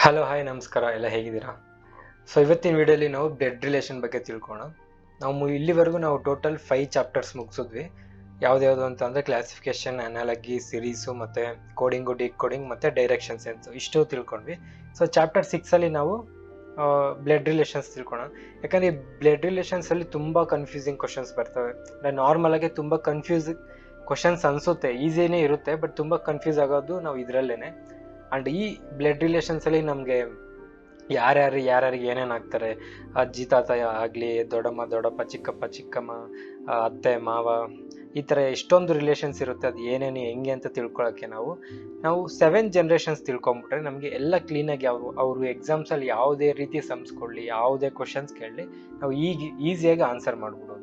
Hello hi ನಮಸ್ಕಾರ ಎಲ್ಲ ಹೇಗಿದ್ದೀರಾ. ಇವತ್ತಿನ ವಿಡಿಯೋಲಿ ನಾವು ಬ್ಲಡ್ ರಿಲೇಷನ್ ಬಗ್ಗೆ ತಿಳ್ಕೊಳ್ಳೋಣ. ಇಲ್ಲಿವರೆಗೂ ನಾವು ಟೋಟಲ್ 5 ಚಾಪ್ಟರ್ಸ್ ಮುಗಿಸಿದ್ವಿ. ಯಾವ್ದು ಅಂತ ಅಂದರೆ ಕ್ಲಾಸಿಫಿಕೇಶನ್, ಅನಾಲಜಿ, ಸಿರೀಸು, ಮತ್ತು ಕೋಡಿಂಗು, ಡಿಕೋಡಿಂಗ್ ಮತ್ತು ಡೈರೆಕ್ಷನ್ ಸೆನ್ಸ್ ಇಷ್ಟು ತಿಳ್ಕೊಂಡ್ವಿ. ಚಾಪ್ಟರ್ 6ಅಲ್ಲಿ ನಾವು ಬ್ಲಡ್ ರಿಲೇಷನ್ಸ್ ತಿಳ್ಕೊಳ್ಳೋಣ. ಯಾಕಂದರೆ ಈ ಬ್ಲಡ್ ರಿಲೇಷನ್ಸಲ್ಲಿ ತುಂಬ ಕನ್ಫ್ಯೂಸಿಂಗ್ ಕ್ವಶನ್ಸ್ ಬರ್ತವೆ. ನಾರ್ಮಲಾಗಿ ತುಂಬ ಕನ್ಫ್ಯೂಸಿಂಗ್ ಕ್ವಶನ್ಸ್ ಅನಿಸುತ್ತೆ, ಈಸಿನೇ ಇರುತ್ತೆ, ಬಟ್ ತುಂಬ ಕನ್ಫ್ಯೂಸ್ ಆಗೋದು ನಾವು ಇದರಲ್ಲೇ. ಅಂಡ್ ಈ ಬ್ಲಡ್ ರಿಲೇಷನ್ಸ್ ಅಲ್ಲಿ ನಮಗೆ ಯಾರ್ಯಾರಿಗೆ ಏನೇನು ಆಗ್ತಾರೆ, ಅಜ್ಜಿ ತಾತ ಆಗಲಿ, ದೊಡ್ಡಮ್ಮ ದೊಡ್ಡಪ್ಪ, ಚಿಕ್ಕಪ್ಪ ಚಿಕ್ಕಮ್ಮ, ಅತ್ತೆ ಮಾವ, ಈ ಥರ ಎಷ್ಟೊಂದು ರಿಲೇಷನ್ಸ್ ಇರುತ್ತೆ. ಅದು ಏನೇನು ಹೆಂಗೆ ಅಂತ ತಿಳ್ಕೊಳ್ಳೋಕ್ಕೆ ನಾವು 7 ಜನರೇಷನ್ಸ್ ತಿಳ್ಕೊಂಬಿಟ್ರೆ ನಮಗೆ ಎಲ್ಲ ಕ್ಲೀನಾಗಿ ಅವರು ಎಕ್ಸಾಮ್ಸಲ್ಲಿ ಯಾವುದೇ ರೀತಿ ಸಂಸ್ಕೊಳ್ಳಿ, ಯಾವುದೇ ಕ್ವಶನ್ಸ್ ಕೇಳಲಿ, ನಾವು ಈಸಿಯಾಗಿ ಆನ್ಸರ್ ಮಾಡ್ಬಿಡೋದು.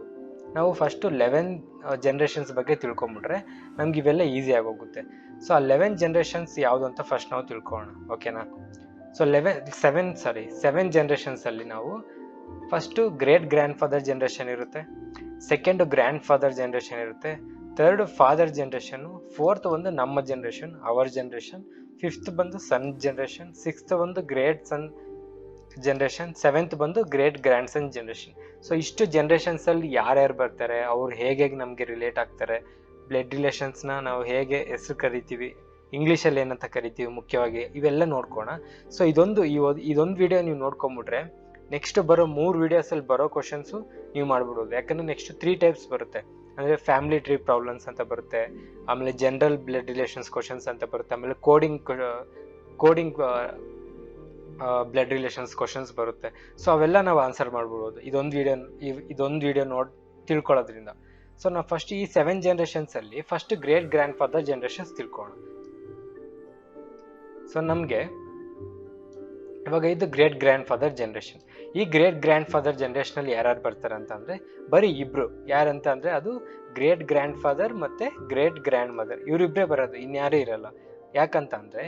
ನಾವು ಫಸ್ಟು 11 ಜನರೇಷನ್ಸ್ ಬಗ್ಗೆ ತಿಳ್ಕೊಂಬಿಟ್ರೆ ನಮ್ಗೆ ಇವೆಲ್ಲ ಈಸಿ ಆಗೋಗುತ್ತೆ. ಆ 11 ಜನರೇಷನ್ಸ್ ಯಾವುದು ಅಂತ ಫಸ್ಟ್ ನಾವು ತಿಳ್ಕೊಳ್ಳೋಣ, ಓಕೆನಾ. 7 ಜನರೇಷನ್ಸಲ್ಲಿ ನಾವು first great grandfather generation ಇರುತ್ತೆ, ಸೆಕೆಂಡು ಗ್ರ್ಯಾಂಡ್ ಫಾದರ್ ಜನರೇಷನ್ ಇರುತ್ತೆ, ಥರ್ಡ್ ಫಾದರ್ ಜನರೇಷನ್ನು, ಫೋರ್ತ್ ಒಂದು ನಮ್ಮ ಜನರೇಷನ್, ಅವರ್ ಜನರೇಷನ್, ಫಿಫ್ತ್ ಬಂದು ಸನ್ ಜನರೇಷನ್, ಸಿಕ್ಸ್ತ್ ಒಂದು ಗ್ರೇಟ್ ಸನ್ ಜನರೇಷನ್, ಸೆವೆಂತ್ ಬಂದು ಗ್ರೇಟ್ ಗ್ರ್ಯಾಂಡ್ ಸನ್ ಜನರೇಷನ್. ಇಷ್ಟು ಜನರೇಷನ್ಸಲ್ಲಿ ಯಾರ್ಯಾರು ಬರ್ತಾರೆ, ಅವ್ರು ಹೇಗೆ ನಮಗೆ ರಿಲೇಟ್ ಆಗ್ತಾರೆ, ಬ್ಲಡ್ ರಿಲೇಷನ್ಸ್ನ ನಾವು ಹೇಗೆ ಹೆಸರು ಕರಿತೀವಿ, ಇಂಗ್ಲೀಷಲ್ಲಿ ಏನಂತ ಕರಿತೀವಿ ಮುಖ್ಯವಾಗಿ, ಇವೆಲ್ಲ ನೋಡ್ಕೋಣ. ಇದೊಂದು ವಿಡಿಯೋ ನೀವು ನೋಡ್ಕೊಂಬಿಟ್ರೆ ನೆಕ್ಸ್ಟ್ ಬರೋ 3 ವಿಡಿಯೋಸಲ್ಲಿ ಬರೋ ಕ್ವಶನ್ಸು ನೀವು ಮಾಡ್ಬಿಡೋದು. ಯಾಕಂದರೆ ನೆಕ್ಸ್ಟ್ 3 ಟೈಪ್ಸ್ ಬರುತ್ತೆ. ಅಂದರೆ ಫ್ಯಾಮಿಲಿ ಟ್ರೀ ಪ್ರಾಬ್ಲಮ್ಸ್ ಅಂತ ಬರುತ್ತೆ, ಆಮೇಲೆ ಜನರಲ್ ಬ್ಲಡ್ ರಿಲೇಷನ್ಸ್ ಕ್ವಶನ್ಸ್ ಅಂತ ಬರುತ್ತೆ, ಆಮೇಲೆ ಕೋಡಿಂಗ್ ಬ್ಲಡ್ ರಿಲೇಷನ್ಸ್ ಕ್ವಶನ್ಸ್ ಬರುತ್ತೆ. ಅವೆಲ್ಲ ನಾವು ಆನ್ಸರ್ ಮಾಡ್ಬಿಡ್ಬೋದು ಇದೊಂದು ವಿಡಿಯೋ ನೋಡಿ ತಿಳ್ಕೊಳ್ಳೋದ್ರಿಂದ. ನಾವು ಫಸ್ಟ್ ಈ 7 ಜನರೇಷನ್ಸಲ್ಲಿ first great grandfather generations ತಿಳ್ಕೊಳ್ಳೋಣ. ನಮಗೆ ಇವಾಗ ಇದು ಗ್ರೇಟ್ ಗ್ರ್ಯಾಂಡ್ ಫಾದರ್ ಜನರೇಷನ್. ಈ ಗ್ರೇಟ್ ಗ್ರ್ಯಾಂಡ್ ಫಾದರ್ ಜನರೇಷನಲ್ಲಿ ಯಾರ್ಯಾರು ಬರ್ತಾರೆ ಅಂತಂದರೆ ಬರೀ ಇಬ್ರು. ಯಾರಂತ ಅಂದರೆ ಅದು ಗ್ರೇಟ್ ಗ್ರ್ಯಾಂಡ್ ಫಾದರ್ ಮತ್ತು ಗ್ರೇಟ್ ಗ್ರ್ಯಾಂಡ್ ಮದರ್, ಇವರಿಬ್ಬರೇ ಬರೋದು, ಇನ್ಯಾರೂ ಇರಲ್ಲ. ಯಾಕಂತ ಅಂದರೆ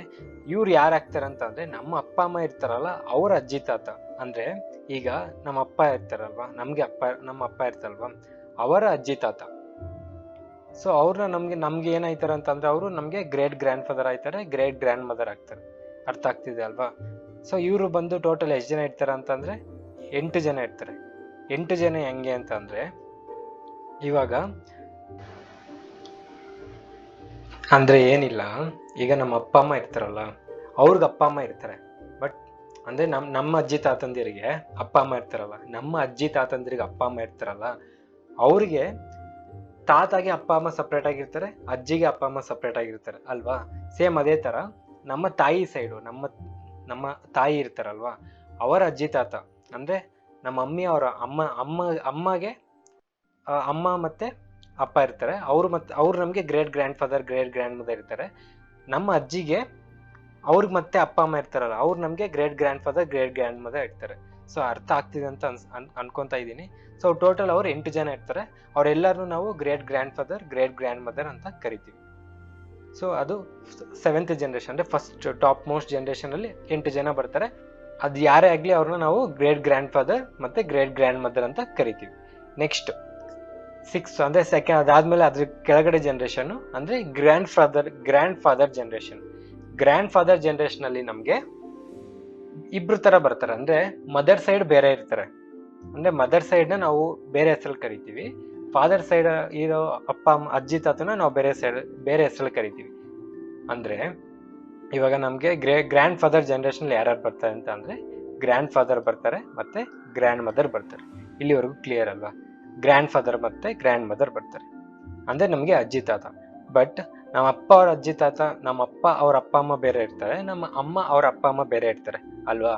ಇವ್ರು ಯಾರು ಆಗ್ತಾರೆ ಅಂತಂದರೆ ನಮ್ಮ ಅಪ್ಪ ಅಮ್ಮ ಇರ್ತಾರಲ್ಲ ಅವ್ರ ಅಜ್ಜಿ ತಾತ. ಅಂದರೆ ಈಗ ನಮ್ಮ ಅಪ್ಪ ಇರ್ತಾರಲ್ವ, ನಮ್ಮ ಅಪ್ಪ ಇರ್ತಾರಲ್ವ, ಅವರ ಅಜ್ಜಿ ತಾತ. ಅವ್ರನ್ನ ನಮ್ಗೆ ಏನಾಯ್ತಾರೆ ಅಂತಂದರೆ ಅವರು ನಮಗೆ ಗ್ರೇಟ್ ಗ್ರ್ಯಾಂಡ್ ಫಾದರ್ ಆಯ್ತಾರೆ, ಗ್ರೇಟ್ ಗ್ರ್ಯಾಂಡ್ ಮದರ್ ಆಗ್ತಾರೆ. ಅರ್ಥ ಆಗ್ತಿದೆ ಅಲ್ವಾ. ಇವರು ಬಂದು ಟೋಟಲ್ ಎಷ್ಟು ಜನ ಇರ್ತಾರೆ ಅಂತಂದರೆ 8 ಜನ ಇರ್ತಾರೆ. 8 ಜನ ಹೆಂಗೆ ಅಂತಂದರೆ ಇವಾಗ ಅಂದರೆ ಏನಿಲ್ಲ, ಈಗ ನಮ್ಮ ಅಪ್ಪ ಅಮ್ಮ ಇರ್ತಾರಲ್ಲ ಅವ್ರಿಗೆ ಅಪ್ಪ ಅಮ್ಮ ಇರ್ತಾರೆ. ಬಟ್ ಅಂದರೆ ನಮ್ಮ ಅಜ್ಜಿ ತಾತಂದಿರಿಗೆ ಅಪ್ಪ ಅಮ್ಮ ಇರ್ತಾರಲ್ಲ, ನಮ್ಮ ಅಜ್ಜಿ ತಾತಂದಿರಿಗೆ ಅಪ್ಪ ಅಮ್ಮ ಇರ್ತಾರಲ್ಲ, ಅವ್ರಿಗೆ ತಾತಾಗೆ ಅಪ್ಪ ಅಮ್ಮ ಸಪ್ರೇಟ್ ಆಗಿರ್ತಾರೆ, ಅಜ್ಜಿಗೆ ಅಪ್ಪ ಅಮ್ಮ ಸಪ್ರೇಟ್ ಆಗಿರ್ತಾರೆ ಅಲ್ವಾ. ಸೇಮ್ ಅದೇ ಥರ ನಮ್ಮ ತಾಯಿ ಸೈಡು ನಮ್ಮ ತಾಯಿ ಇರ್ತಾರಲ್ವಾ, ಅವರ ಅಜ್ಜಿ ತಾತ ಅಂದರೆ ನಮ್ಮ ಮಮ್ಮಿ ಅವರ ಅಮ್ಮಗೆ ಅಮ್ಮ ಮತ್ತು ಅಪ್ಪ ಇರ್ತಾರೆ. ಅವ್ರು ನಮಗೆ great grand father, great grand mother ಇರ್ತಾರೆ. ನಮ್ಮ ಅಜ್ಜಿಗೆ ಅವ್ರಿಗೆ ಮತ್ತೆ ಅಪ್ಪ ಅಮ್ಮ ಇರ್ತಾರಲ್ಲ, ಅವ್ರು ನಮಗೆ great grand father, great grand mother ಇರ್ತಾರೆ. ಅರ್ಥ ಆಗ್ತಿದೆ ಅಂತ ಅನ್ಕೊತಾ ಇದ್ದೀನಿ. ಟೋಟಲ್ ಅವ್ರು 8 ಜನ ಇರ್ತಾರೆ. ಅವರೆಲ್ಲರೂ ನಾವು great grand father, great grand mother ಅಂತ ಕರಿತೀವಿ. ಅದು 7th ಜನರೇಷನ್, ಅಂದರೆ ಫಸ್ಟ್ ಟಾಪ್ ಮೋಸ್ಟ್ ಜನರೇಷನಲ್ಲಿ 8 ಜನ ಬರ್ತಾರೆ. ಅದು ಯಾರೇ ಆಗಲಿ ಅವ್ರನ್ನ ನಾವು ಗ್ರೇಟ್ ಗ್ರ್ಯಾಂಡ್ ಫಾದರ್ ಮತ್ತು ಗ್ರೇಟ್ ಗ್ರ್ಯಾಂಡ್ ಮದರ್ ಅಂತ ಕರಿತೀವಿ. ನೆಕ್ಸ್ಟ್ 6 ಅಂದರೆ ಸೆಕೆಂಡ್, ಅದಾದಮೇಲೆ ಅದ್ರ ಕೆಳಗಡೆ ಜನರೇಷನ್ನು ಅಂದರೆ grandfather generation. Grandfather ಜನರೇಷನಲ್ಲಿ ನಮಗೆ ಇಬ್ರು ಥರ ಬರ್ತಾರೆ. ಅಂದರೆ ಮದರ್ ಸೈಡ್ ಬೇರೆ ಇರ್ತಾರೆ, ಅಂದರೆ ಮದರ್ ಸೈಡ್ನ ನಾವು ಬೇರೆ ಹೆಸರಲ್ಲಿ ಕರಿತೀವಿ, ಫಾದರ್ ಸೈಡ್ ಇರೋ ಅಪ್ಪ ಅಮ್ಮ ಅಜ್ಜಿ ತಾತನ ನಾವು ಬೇರೆ ಹೆಸರಲ್ಲಿ ಕರಿತೀವಿ. ಅಂದರೆ ಇವಾಗ ನಮಗೆ ಗ್ರ್ಯಾಂಡ್ ಫಾದರ್ ಜನರೇಷನಲ್ಲಿ ಯಾರ್ಯಾರು ಬರ್ತಾರೆ ಅಂತ ಅಂದರೆ ಗ್ರ್ಯಾಂಡ್ ಫಾದರ್ ಬರ್ತಾರೆ ಮತ್ತು ಗ್ರ್ಯಾಂಡ್ ಮದರ್ ಬರ್ತಾರೆ. ಇಲ್ಲಿವರೆಗೂ ಕ್ಲಿಯರ್ ಅಲ್ವಾ. ಗ್ರ್ಯಾಂಡ್ ಫಾದರ್ ಮತ್ತು ಗ್ರ್ಯಾಂಡ್ ಮದರ್ ಬರ್ತಾರೆ ಅಂದರೆ ನಮಗೆ ಅಜ್ಜಿ ತಾತ. ಬಟ್ ನಮ್ಮ ಅಪ್ಪ ಅವ್ರ ಅಜ್ಜಿ ತಾತ, ನಮ್ಮ ಅಪ್ಪ ಅವ್ರ ಅಪ್ಪ ಅಮ್ಮ ಬೇರೆ ಇರ್ತಾರೆ, ನಮ್ಮ ಅಮ್ಮ ಅವ್ರ ಅಪ್ಪ ಅಮ್ಮ ಬೇರೆ ಇರ್ತಾರೆ ಅಲ್ವಾ.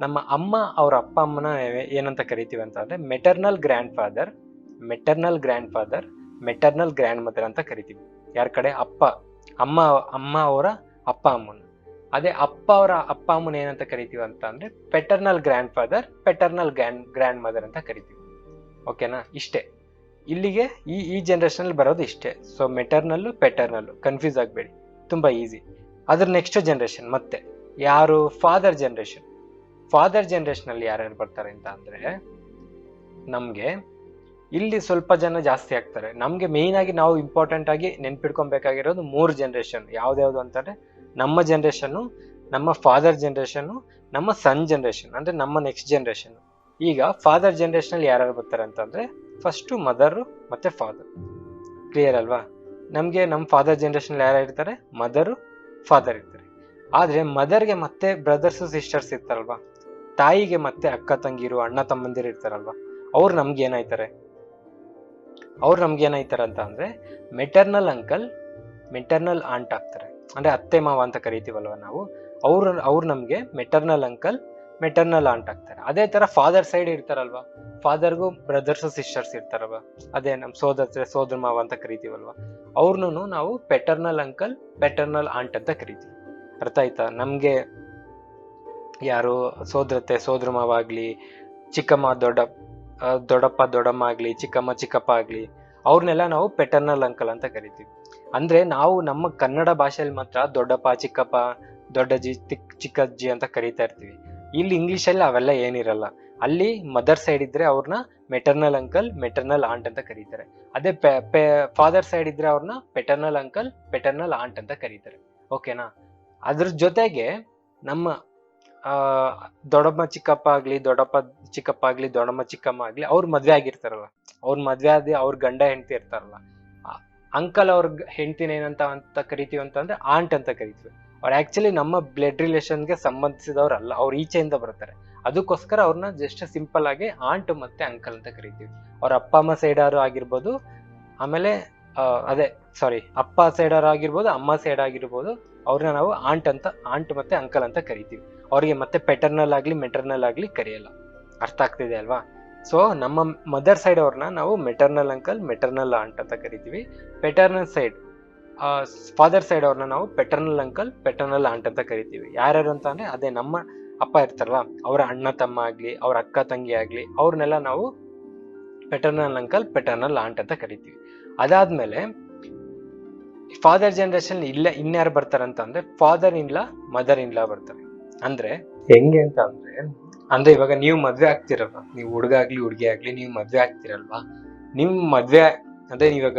ನಮ್ಮ ಅಮ್ಮ ಅವ್ರ ಅಪ್ಪ ಅಮ್ಮನ ಏನಂತ ಕರಿತೀವಿ ಅಂತ ಅಂದರೆ maternal grand father, maternal grand mother ಅಂತ ಕರಿತೀವಿ. ಯಾರ ಕಡೆ ಅಮ್ಮ ಅವರ ಅಪ್ಪ ಅಮ್ಮನ. ಅದೇ ಅಪ್ಪ ಅವರ ಅಪ್ಪ ಅಮ್ಮನ ಏನಂತ ಕರಿತೀವಿ ಅಂತ ಅಂದರೆ paternal grand father, paternal grand mother ಅಂತ ಕರಿತೀವಿ. ಓಕೆನಾ. ಇಷ್ಟೇ, ಇಲ್ಲಿಗೆ ಈ ಜನರೇಷನಲ್ಲಿ ಬರೋದು ಇಷ್ಟೇ. ಮೆಟರ್ನಲ್ಲು ಪೆಟರ್ನಲ್ಲು ಕನ್ಫ್ಯೂಸ್ ಆಗಬೇಡಿ, ತುಂಬ ಈಸಿ. ಅದ್ರ ನೆಕ್ಸ್ಟ್ ಜನರೇಷನ್ ಮತ್ತೆ ಯಾರು, ಫಾದರ್ ಜನರೇಷನಲ್ಲಿ ಯಾರ್ಯಾರು ಬರ್ತಾರೆ ಅಂತ ಅಂದರೆ ನಮಗೆ ಇಲ್ಲಿ ಸ್ವಲ್ಪ ಜನ ಜಾಸ್ತಿ ಆಗ್ತಾರೆ. ನಮಗೆ ಮೇಯ್ನ್ ಆಗಿ ನಾವು ಇಂಪಾರ್ಟೆಂಟ್ ಆಗಿ ನೆನ್ಪಿಡ್ಕೊಬೇಕಾಗಿರೋದು 3 ಜನರೇಷನ್. ಯಾವ್ದ್ಯಾವ್ದು ಅಂತಂದರೆ ನಮ್ಮ ಜನರೇಷನ್ನು, ನಮ್ಮ ಫಾದರ್ ಜನ್ರೇಷನ್, ನಮ್ಮ ಸನ್ ಜನ್ರೇಷನ್ ಅಂದ್ರೆ ನಮ್ಮ ನೆಕ್ಸ್ಟ್ ಜನ್ರೇಷನ್. ಈಗ ಫಾದರ್ ಜನ್ರೇಷನ್ ಅಲ್ಲಿ ಯಾರ್ಯಾರು ಬರ್ತಾರೆ ಅಂತಂದ್ರೆ ಫಸ್ಟ್ ಮದರ್ ಮತ್ತೆ ಫಾದರ್. ಕ್ಲಿಯರ್ ಅಲ್ವಾ? ನಮ್ಗೆ ನಮ್ಮ ಫಾದರ್ ಜನ್ರೇಷನ್ ಯಾರು ಇರ್ತಾರೆ? ಮದರ್ ಫಾದರ್ ಇರ್ತಾರೆ. ಆದ್ರೆ ಮದರ್ಗೆ ಮತ್ತೆ ಬ್ರದರ್ಸ್ ಸಿಸ್ಟರ್ಸ್ ಇರ್ತಾರಲ್ವಾ, ತಾಯಿಗೆ ಮತ್ತೆ ಅಕ್ಕ ತಂಗಿರು ಅಣ್ಣ ತಮ್ಮಂದಿರು ಇರ್ತಾರಲ್ವಾ, ಅವ್ರು ನಮ್ಗೆ ಏನಾಯ್ತಾರೆ ಅಂತ ಅಂದ್ರೆ ಮೆಟರ್ನಲ್ ಅಂಕಲ್, ಮೆಟರ್ನಲ್ ಆಂಟ್ ಆಗ್ತಾರೆ. ಅಂದ್ರೆ ಅತ್ತೆ ಮಾವ ಅಂತ ಕರಿತೀವಲ್ವ ನಾವು, ಅವ್ರು ನಮ್ಗೆ ಮೆಟರ್ನಲ್ ಅಂಕಲ್, ಮೆಟರ್ನಲ್ ಆಂಟ್ ಆಗ್ತಾರೆ. ಅದೇ ತರ ಫಾದರ್ ಸೈಡ್ ಇರ್ತಾರಲ್ವಾ, ಫಾದರ್ಗೂ ಬ್ರದರ್ಸ್ ಸಿಸ್ಟರ್ಸ್ ಇರ್ತಾರಲ್ವಾ, ಅದೇ ನಮ್ ಸೋದರ ಮಾವ ಅಂತ ಕರಿತೀವಲ್ವಾ, ಅವ್ರನ್ನು ನಾವು ಪೆಟರ್ನಲ್ ಅಂಕಲ್, ಪೆಟರ್ನಲ್ ಆಂಟ್ ಅಂತ ಕರಿತೀವಿ. ಅರ್ಥ ಆಯ್ತಾ? ನಮ್ಗೆ ಯಾರು ಸೋದರ ಮಾವ ಆಗ್ಲಿ, ಚಿಕ್ಕಮ್ಮ ದೊಡ್ಡಪ್ಪ ದೊಡ್ಡಮ್ಮ ಆಗ್ಲಿ, ಚಿಕ್ಕಮ್ಮ ಚಿಕ್ಕಪ್ಪ ಆಗ್ಲಿ, ಅವ್ರನ್ನೆಲ್ಲ ನಾವು ಪೆಟರ್ನಲ್ ಅಂಕಲ್ ಅಂತ ಕರಿತೀವಿ. ಅಂದ್ರೆ ನಾವು ನಮ್ಮ ಕನ್ನಡ ಭಾಷೆಯಲ್ಲಿ ಮಾತ್ರ ದೊಡ್ಡಪ್ಪ ಚಿಕ್ಕಪ್ಪ ದೊಡ್ಡಜ್ಜಿ ಚಿಕ್ಕಜ್ಜಿ ಅಂತ ಕರಿತಾ ಇರ್ತೀವಿ. ಇಲ್ಲಿ ಇಂಗ್ಲಿಷ್ ಅಲ್ಲಿ ಅವೆಲ್ಲ ಏನಿರಲ್ಲ. ಅಲ್ಲಿ ಮದರ್ ಸೈಡ್ ಇದ್ರೆ ಅವ್ರನ್ನ ಮೆಟರ್ನಲ್ ಅಂಕಲ್, ಮೆಟರ್ನಲ್ ಆಂಟ್ ಅಂತ ಕರೀತಾರೆ. ಅದೇ ಫಾದರ್ ಸೈಡ್ ಇದ್ರೆ ಅವ್ರನ್ನ ಪೆಟರ್ನಲ್ ಅಂಕಲ್, ಪೆಟರ್ನಲ್ ಆಂಟ್ ಅಂತ ಕರೀತಾರೆ. ಓಕೆನಾ? ಅದ್ರ ಜೊತೆಗೆ ನಮ್ಮ ದೊಡ್ಡಮ್ಮ ಚಿಕ್ಕಪ್ಪ ಆಗ್ಲಿ, ದೊಡ್ಡಪ್ಪ ಚಿಕ್ಕಪ್ಪ ಆಗ್ಲಿ, ದೊಡ್ಡಮ್ಮ ಚಿಕ್ಕಮ್ಮ ಆಗ್ಲಿ, ಅವ್ರ ಮದ್ವೆ ಆಗಿರ್ತಾರಲ್ಲ, ಅವ್ರ ಮದ್ವೆ ಆದಿ ಅವ್ರ ಗಂಡ ಹೆಂಡತಿ ಇರ್ತಾರಲ್ಲ, ಅಂಕಲ್ ಅವ್ರ ಹೆಂಡತಿನ ಏನಂತ ಕರಿತೀವಿ ಅಂತಂದ್ರೆ ಆಂಟ್ ಅಂತ ಕರಿತೀವಿ. ಅವ್ರು ಆಕ್ಚುಲಿ ನಮ್ಮ ಬ್ಲಡ್ ರಿಲೇಷನ್ಗೆ ಸಂಬಂಧಿಸಿದವ್ರಲ್ಲ, ಅವ್ರ ಈಚೆಯಿಂದ ಬರ್ತಾರೆ. ಅದಕ್ಕೋಸ್ಕರ ಅವ್ರನ್ನ ಜಸ್ಟ್ ಸಿಂಪಲ್ ಆಗಿ ಆಂಟ್ ಮತ್ತೆ ಅಂಕಲ್ ಅಂತ ಕರಿತೀವಿ. ಅವ್ರ ಅಪ್ಪ ಅಮ್ಮ ಸೈಡಾರು ಆಗಿರ್ಬೋದು, ಆಮೇಲೆ ಅಪ್ಪ ಸೈಡಾರು ಆಗಿರ್ಬೋದು, ಅಮ್ಮ ಸೈಡ್ ಆಗಿರ್ಬೋದು, ಅವ್ರನ್ನ ನಾವು ಆಂಟ್ ಮತ್ತೆ ಅಂಕಲ್ ಅಂತ ಕರಿತೀವಿ. ಅವ್ರಿಗೆ ಮತ್ತೆ ಪೆಟರ್ನಲ್ ಆಗ್ಲಿ ಮೆಟರ್ನಲ್ ಆಗ್ಲಿ ಕರೆಯಲ್ಲ. ಅರ್ಥ ಆಗ್ತಿದೆ ಅಲ್ವಾ? ಸೊ ನಮ್ಮ ಮದರ್ ಸೈಡ್ ಅವ್ರನ್ನ ನಾವು ಮೆಟರ್ನಲ್ ಅಂಕಲ್, ಮೆಟರ್ನಲ್ ಆಂಟ್ ಅಂತ ಕರಿತೀವಿ. ಪೆಟರ್ನಲ್ ಸೈಡ್ ಫಾದರ್ ಸೈಡ್ ಅವ್ರನ್ನ ನಾವು ಪೆಟರ್ನಲ್ ಅಂಕಲ್, ಪೆಟರ್ನಲ್ ಆಂಟ್ ಅಂತ ಕರಿತೀವಿ. ಯಾರ್ಯಾರು ಅಂತ ಅಂದ್ರೆ ಅದೇ ನಮ್ಮ ಅಪ್ಪ ಇರ್ತಾರಲ್ಲ, ಅವರ ಅಣ್ಣ ತಮ್ಮ ಆಗ್ಲಿ, ಅವ್ರ ಅಕ್ಕ ತಂಗಿ ಆಗ್ಲಿ, ಅವ್ರನ್ನೆಲ್ಲ ನಾವು ಪೆಟರ್ನಲ್ ಅಂಕಲ್, ಪೆಟರ್ನಲ್ ಆಂಟ್ ಅಂತ ಕರಿತೀವಿ. ಅದಾದ್ಮೇಲೆ ಫಾದರ್ ಜನರೇಷನ್ ಇನ್ಯಾರು ಬರ್ತಾರಂತ ಅಂದ್ರೆ father in law, mother in law ಬರ್ತಾರೆ. ಅಂದ್ರೆ ಹೆಂಗೆ ಅಂತ ಅಂದ್ರೆ ಇವಾಗ ನೀವು ಮದ್ವೆ ಆಗ್ತಿರಲ್ವಾ, ನೀವು ಹುಡುಗ ಆಗ್ಲಿ ಹುಡುಗಿ ಆಗ್ಲಿ, ನೀವು ಮದ್ವೆ ಆಗ್ತಿರಲ್ವಾ, ನಿಮ್ ಮದ್ವೆ ಅಂದ್ರೆ ಇವಾಗ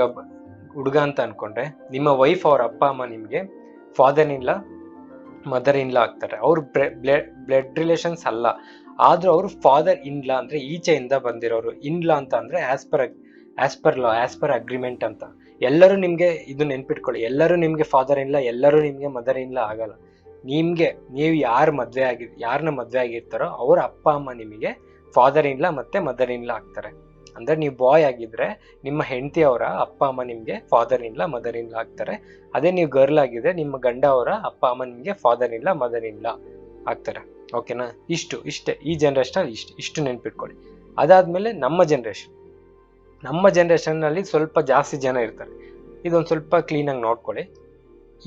ಹುಡುಗ ಅಂತ ಅನ್ಕೊಂಡ್ರೆ ನಿಮ್ಮ ವೈಫ್ ಅವ್ರ ಅಪ್ಪ ಅಮ್ಮ ನಿಮ್ಗೆ father in law, mother in ಲಾ ಆಗ್ತಾರೆ. ಅವ್ರು ಬ್ಲಡ್ ರಿಲೇಷನ್ಸ್ ಅಲ್ಲ, ಆದ್ರೂ ಅವ್ರು ಫಾದರ್ ಇನ್ ಲಾ ಅಂದ್ರೆ ಈಚೆಯಿಂದ ಬಂದಿರೋರು. ಇನ್ ಲಾ ಅಂತ ಅಂದ್ರೆ ಆಸ್ ಪರ್ ಅಗ್ರಿಮೆಂಟ್ ಅಂತ. ಎಲ್ಲರೂ ನಿಮ್ಗೆ ಇದು ನೆನ್ಪಿಟ್ಕೊಳ್ಳಿ, ಎಲ್ಲರೂ ನಿಮ್ಗೆ ಫಾದರ್ ಇನ್ ಲಾ, ಎಲ್ಲರೂ ನಿಮ್ಗೆ ಮದರ್ ಇನ್ ಲಾ ಆಗಲ್ಲ. ನೀವು ಯಾರನ್ನ ಮದ್ವೆ ಆಗಿರ್ತಾರೋ ಅವ್ರ ಅಪ್ಪ ಅಮ್ಮ ನಿಮಗೆ ಫಾದರ್ ಇನ್ ಲಾ ಮತ್ತೆ ಮದರ್ ಇನ್ ಲಾ ಆಗ್ತಾರೆ. ಅಂದ್ರೆ ನೀವು ಬಾಯ್ ಆಗಿದ್ರೆ ನಿಮ್ಮ ಹೆಂಡತಿ ಅವರ ಅಪ್ಪ ಅಮ್ಮ ನಿಮ್ಗೆ father in law, mother in ಲಾ ಆಗ್ತಾರೆ. ಅದೇ ನೀವು ಗರ್ಲ್ ಆಗಿದ್ರೆ ನಿಮ್ಮ ಗಂಡ ಅವರ ಅಪ್ಪ ಅಮ್ಮ ನಿಮ್ಗೆ father in law, mother in ಲಾ ಆಗ್ತಾರೆ. ಓಕೆನಾ? ಇಷ್ಟೇ ಈ ಜನರೇಷನ್ ಇಷ್ಟು ನೆನ್ಪಿಟ್ಕೊಳ್ಳಿ. ಅದಾದ್ಮೇಲೆ ನಮ್ಮ ಜನರೇಷನ್ ಅಲ್ಲಿ ಸ್ವಲ್ಪ ಜಾಸ್ತಿ ಜನ ಇರ್ತಾರೆ. ಇದೊಂದು ಸ್ವಲ್ಪ ಕ್ಲೀನ್ ಆಗಿ ನೋಡ್ಕೊಳ್ಳಿ.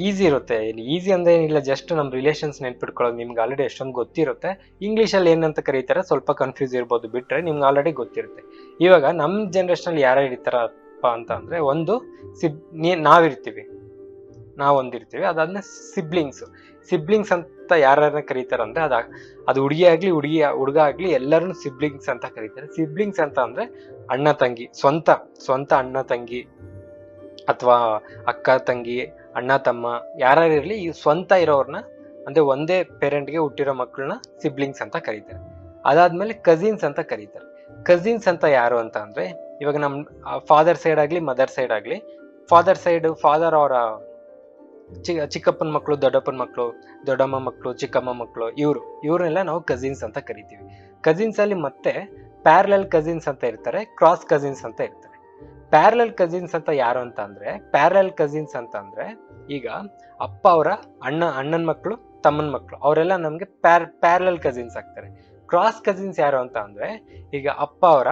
ಈಸಿ ಇರುತ್ತೆ. ಈಸಿ ಅಂದ್ರೆ ಏನಿಲ್ಲ, ಜಸ್ಟ್ ನಮ್ಮ ರಿಲೇಷನ್ಸ್ ನೆನ್ಪಿಟ್ಕೊಳ್ಳೋದು. ನಿಮ್ಗೆ ಆಲ್ರೆಡಿ ಎಷ್ಟೊಂದು ಗೊತ್ತಿರುತ್ತೆ. ಇಂಗ್ಲೀಷಲ್ಲಿ ಏನಂತ ಕರೀತಾರೆ ಸ್ವಲ್ಪ ಕನ್ಫ್ಯೂಸ್ ಇರ್ಬೋದು, ಬಿಟ್ರೆ ನಿಮ್ಗೆ ಆಲ್ರೆಡಿ ಗೊತ್ತಿರುತ್ತೆ. ಇವಾಗ ನಮ್ಮ ಜನರೇಷನ್ ಅಲ್ಲಿ ಯಾರು ಇರ್ತಾರಪ್ಪ ಅಂತ ಅಂದ್ರೆ ಒಂದು ನಾವೊಂದಿರ್ತೀವಿ. ಅದಾದ್ಮೇಲೆ ಸಿಬ್ಲಿಂಗ್ಸ್ ಅಂತ ಯಾರನ್ನ ಕರೀತಾರೆ ಅಂದ್ರೆ ಅದು ಹುಡುಗಿ ಆಗ್ಲಿ ಹುಡುಗ ಆಗ್ಲಿ ಎಲ್ಲರನ್ನು ಸಿಬ್ಲಿಂಗ್ಸ್ ಅಂತ ಕರೀತಾರೆ. ಸಿಬ್ಲಿಂಗ್ಸ್ ಅಂತ ಅಂದ್ರೆ ಅಣ್ಣ ತಂಗಿ, ಸ್ವಂತ ಅಣ್ಣ ತಂಗಿ ಅಥವಾ ಅಕ್ಕ ತಂಗಿ, ಅಣ್ಣ ತಮ್ಮ ಯಾರ್ಯಾರು ಇರ್ಲಿ, ಈ ಸ್ವಂತ ಇರೋರ್ನ ಅಂದ್ರೆ ಒಂದೇ ಪೇರೆಂಟ್ಗೆ ಹುಟ್ಟಿರೋ ಮಕ್ಕಳನ್ನ ಸಿಬ್ಲಿಂಗ್ಸ್ ಅಂತ ಕರೀತಾರೆ. ಅದಾದ್ಮೇಲೆ ಕಸಿನ್ಸ್ ಅಂತ ಕರೀತಾರೆ. ಕಸಿನ್ಸ್ ಅಂತ ಯಾರು ಅಂತ ಅಂದ್ರೆ ಇವಾಗ ನಮ್ ಫಾದರ್ ಸೈಡ್ ಆಗ್ಲಿ ಮದರ್ ಸೈಡ್ ಆಗ್ಲಿ, ಫಾದರ್ ಅವರ ಚಿಕ್ಕಪ್ಪನ ಮಕ್ಕಳು, ದೊಡ್ಡಪ್ಪನ ಮಕ್ಕಳು, ದೊಡ್ಡಮ್ಮ ಮಕ್ಕಳು, ಚಿಕ್ಕಮ್ಮ ಮಕ್ಕಳು, ಇವ್ರನ್ನೆಲ್ಲ ನಾವು ಕಸಿನ್ಸ್ ಅಂತ ಕರಿತೀವಿ. ಕಸಿನ್ಸ್ ಅಲ್ಲಿ ಮತ್ತೆ ಪ್ಯಾರಲಲ್ ಕಸಿನ್ಸ್ ಅಂತ ಇರ್ತಾರೆ, ಕ್ರಾಸ್ ಕಸಿನ್ಸ್ ಅಂತ ಇರ್ತಾರೆ. ಪ್ಯಾರಲಲ್ ಕಸಿನ್ಸ್ ಅಂತ ಯಾರು ಅಂತ ಅಂದ್ರೆ ಈಗ ಅಪ್ಪ ಅವರ ಅಣ್ಣನ ಮಕ್ಕಳು, ತಮ್ಮನ ಮಕ್ಕಳು, ಅವರೆಲ್ಲ ನಮ್ಗೆ ಪ್ಯಾರಲಲ್ ಕಸಿನ್ಸ್ ಆಗ್ತಾರೆ. ಕ್ರಾಸ್ ಕಸಿನ್ಸ್ ಯಾರು ಅಂತ ಅಂದ್ರೆ ಈಗ ಅಪ್ಪ ಅವರ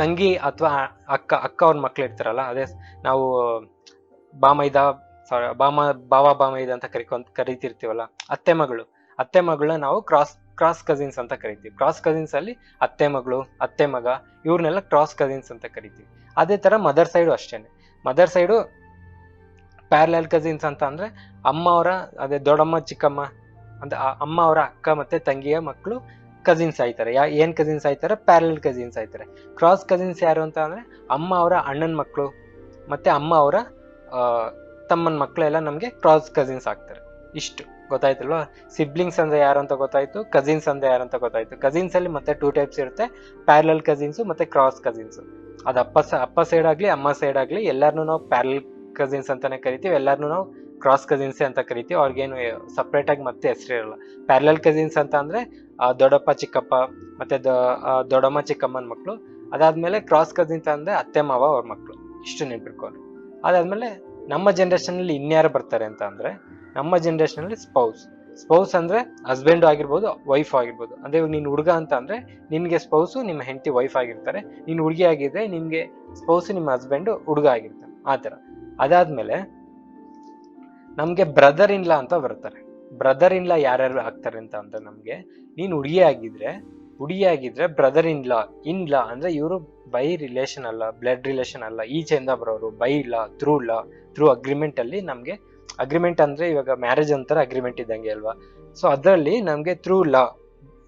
ತಂಗಿ ಅಥವಾ ಅಕ್ಕ ಅವ್ರ ಮಕ್ಳು ಇರ್ತಾರಲ್ಲ, ಅದೇ ನಾವು ಬಾವ ಬಾಮೈದ ಅಂತ ಕರಿತಿರ್ತೀವಲ್ಲ, ಅತ್ತೆ ಮಗಳನ್ನ ನಾವು ಕ್ರಾಸ್ ಕಸಿನ್ಸ್ ಅಂತ ಕರಿತೀವಿ. ಕ್ರಾಸ್ ಕಸಿನ್ಸ್ ಅಲ್ಲಿ ಅತ್ತೆ ಮಗಳು, ಅತ್ತೆ ಮಗ, ಇವ್ರನ್ನೆಲ್ಲ ಕ್ರಾಸ್ ಕಸಿನ್ಸ್ ಅಂತ ಕರಿತೀವಿ. ಅದೇ ತರ ಮದರ್ ಸೈಡು ಅಷ್ಟೇನೆ. ಮದರ್ ಸೈಡು ಪ್ಯಾರಲಲ್ ಕಸಿನ್ಸ್ ಅಂತ ಅಂದ್ರೆ ಅಮ್ಮ ಅವರ ಅದೇ ದೊಡ್ಡಮ್ಮ ಚಿಕ್ಕಮ್ಮ ಅಂತ ಅಮ್ಮ ಅವರ ಅಕ್ಕ ಮತ್ತೆ ತಂಗಿಯ ಮಕ್ಕಳು ಕಸಿನ್ಸ್ ಆಯ್ತಾರೆ. ಏನ್ ಕಸಿನ್ಸ್ ಆಯ್ತಾರೆ? ಪ್ಯಾರಲಲ್ ಕಸಿನ್ಸ್ ಆಯ್ತಾರೆ. ಕ್ರಾಸ್ ಕಸಿನ್ಸ್ ಯಾರು ಅಂತ ಅಂದ್ರೆ ಅಮ್ಮ ಅವರ ಅಣ್ಣನ ಮಕ್ಕಳು ಮತ್ತೆ ಅಮ್ಮ ಅವರ ತಮ್ಮನ ಮಕ್ಕಳು ಎಲ್ಲ ನಮ್ಗೆ ಕ್ರಾಸ್ ಕಸಿನ್ಸ್ ಆಗ್ತಾರೆ. ಇಷ್ಟು ಗೊತ್ತಾಯ್ತಲ್ವಾ. ಸಿಬ್ಲಿಂಗ್ಸ್ ಅಂದ್ರೆ ಯಾರು ಅಂತ ಗೊತ್ತಾಯ್ತು, ಕಸಿನ್ಸ್ ಅಂದ್ರೆ ಯಾರು ಅಂತ ಗೊತ್ತಾಯ್ತು. ಕಸಿನ್ಸ್ ಅಲ್ಲಿ ಮತ್ತೆ 2 ಟೈಪ್ಸ್ ಇರುತ್ತೆ, ಪ್ಯಾರಲಲ್ ಕಸಿನ್ಸ್ ಮತ್ತೆ ಕ್ರಾಸ್ ಕಸಿನ್ಸ್. ಅದು ಅಪ್ಪ ಸೈಡ್ ಆಗ್ಲಿ ಅಮ್ಮ ಸೈಡ್ ಆಗ್ಲಿ ಎಲ್ಲಾರನ್ನೂ ನಾವು ಪ್ಯಾರಲಲ್ ಕಸಿನ್ಸ್ ಅಂತಾನೆ ಕರಿತೀವಿ, ಎಲ್ಲಾರನ್ನೂ ನಾವು ಕ್ರಾಸ್ ಕಸಿನ್ಸ್ ಅಂತ ಕರಿತೀವಿ. ಅವ್ರಿಗೇನು ಸಪ್ರೇಟ್ ಆಗಿ ಮತ್ತೆ ಹೆಸರಿರಲ್ಲ. ಪ್ಯಾರಲಲ್ ಕಸಿನ್ಸ್ ಅಂತ ಅಂದ್ರೆ ದೊಡ್ಡಪ್ಪ ಚಿಕ್ಕಪ್ಪ ಮತ್ತೆ ದೊಡ್ಡಮ್ಮ ಚಿಕ್ಕಮ್ಮನ ಮಕ್ಕಳು. ಅದಾದ್ಮೇಲೆ ಕ್ರಾಸ್ ಕಸಿನ್ಸ್ ಅಂದ್ರೆ ಅತ್ತೆ ಮಾವ ಅವ್ರ ಮಕ್ಕಳು. ಇಷ್ಟು ನೆನ್ಪಿಟ್ಕೊಂಡು ಅದಾದ್ಮೇಲೆ ನಮ್ಮ ಜನರೇಷನ್ ಅಲ್ಲಿ ಇನ್ಯಾರು ಬರ್ತಾರೆ ಅಂತ ಅಂದ್ರೆ, ನಮ್ಮ ಜನರೇಷನ್ ಅಲ್ಲಿ ಸ್ಪೌಸ್ ಅಂದ್ರೆ ಹಸ್ಬೆಂಡ್ ಆಗಿರ್ಬೋದು, ವೈಫ್ ಆಗಿರ್ಬೋದು. ಅಂದ್ರೆ ನೀನ್ ಹುಡುಗ ಅಂತ ಅಂದ್ರೆ ನಿನ್ಗೆ ಸ್ಪೌಸು ನಿಮ್ಮ ಹೆಂಡತಿ ವೈಫ್ ಆಗಿರ್ತಾರೆ. ನೀನ್ ಹುಡುಗಿ ಆಗಿದ್ರೆ ನಿಮ್ಗೆ ಸ್ಪೌಸ್ ನಿಮ್ಮ ಹಸ್ಬೆಂಡ್ ಹುಡುಗ ಆಗಿರ್ತಾರೆ, ಆತರ. ಅದಾದ್ಮೇಲೆ ನಮ್ಗೆ ಬ್ರದರ್ ಇನ್ ಲಾ ಅಂತ ಬರ್ತಾರೆ. ಬ್ರದರ್ ಇನ್ ಲಾ ಯಾರ್ಯಾರು ಆಗ್ತಾರೆ ಅಂತ ಅಂದ್ರೆ, ನಮ್ಗೆ ನೀನ್ ಹುಡುಗಿ ಆಗಿದ್ರೆ ಬ್ರದರ್ ಇನ್ ಲಾ ಅಂದ್ರೆ ಇವರು ಬೈ ರಿಲೇಷನ್ ಅಲ್ಲ, ಬ್ಲಡ್ ರಿಲೇಷನ್ ಅಲ್ಲ, ಈಚೆಯಿಂದ ಬರೋರು. ಬೈ ಲಾ, ಥ್ರೂ ಅಗ್ರಿಮೆಂಟ್ ಅಲ್ಲಿ ನಮ್ಗೆ, ಅಗ್ರಿಮೆಂಟ್ ಅಂದ್ರೆ ಇವಾಗ ಮ್ಯಾರೇಜ್ ಅಂತಾರೆ ಅಗ್ರಿಮೆಂಟ್ ಇದ್ದಂಗೆ ಅಲ್ವಾ. ಸೊ ಅದ್ರಲ್ಲಿ ನಮ್ಗೆ ಥ್ರೂ ಲಾ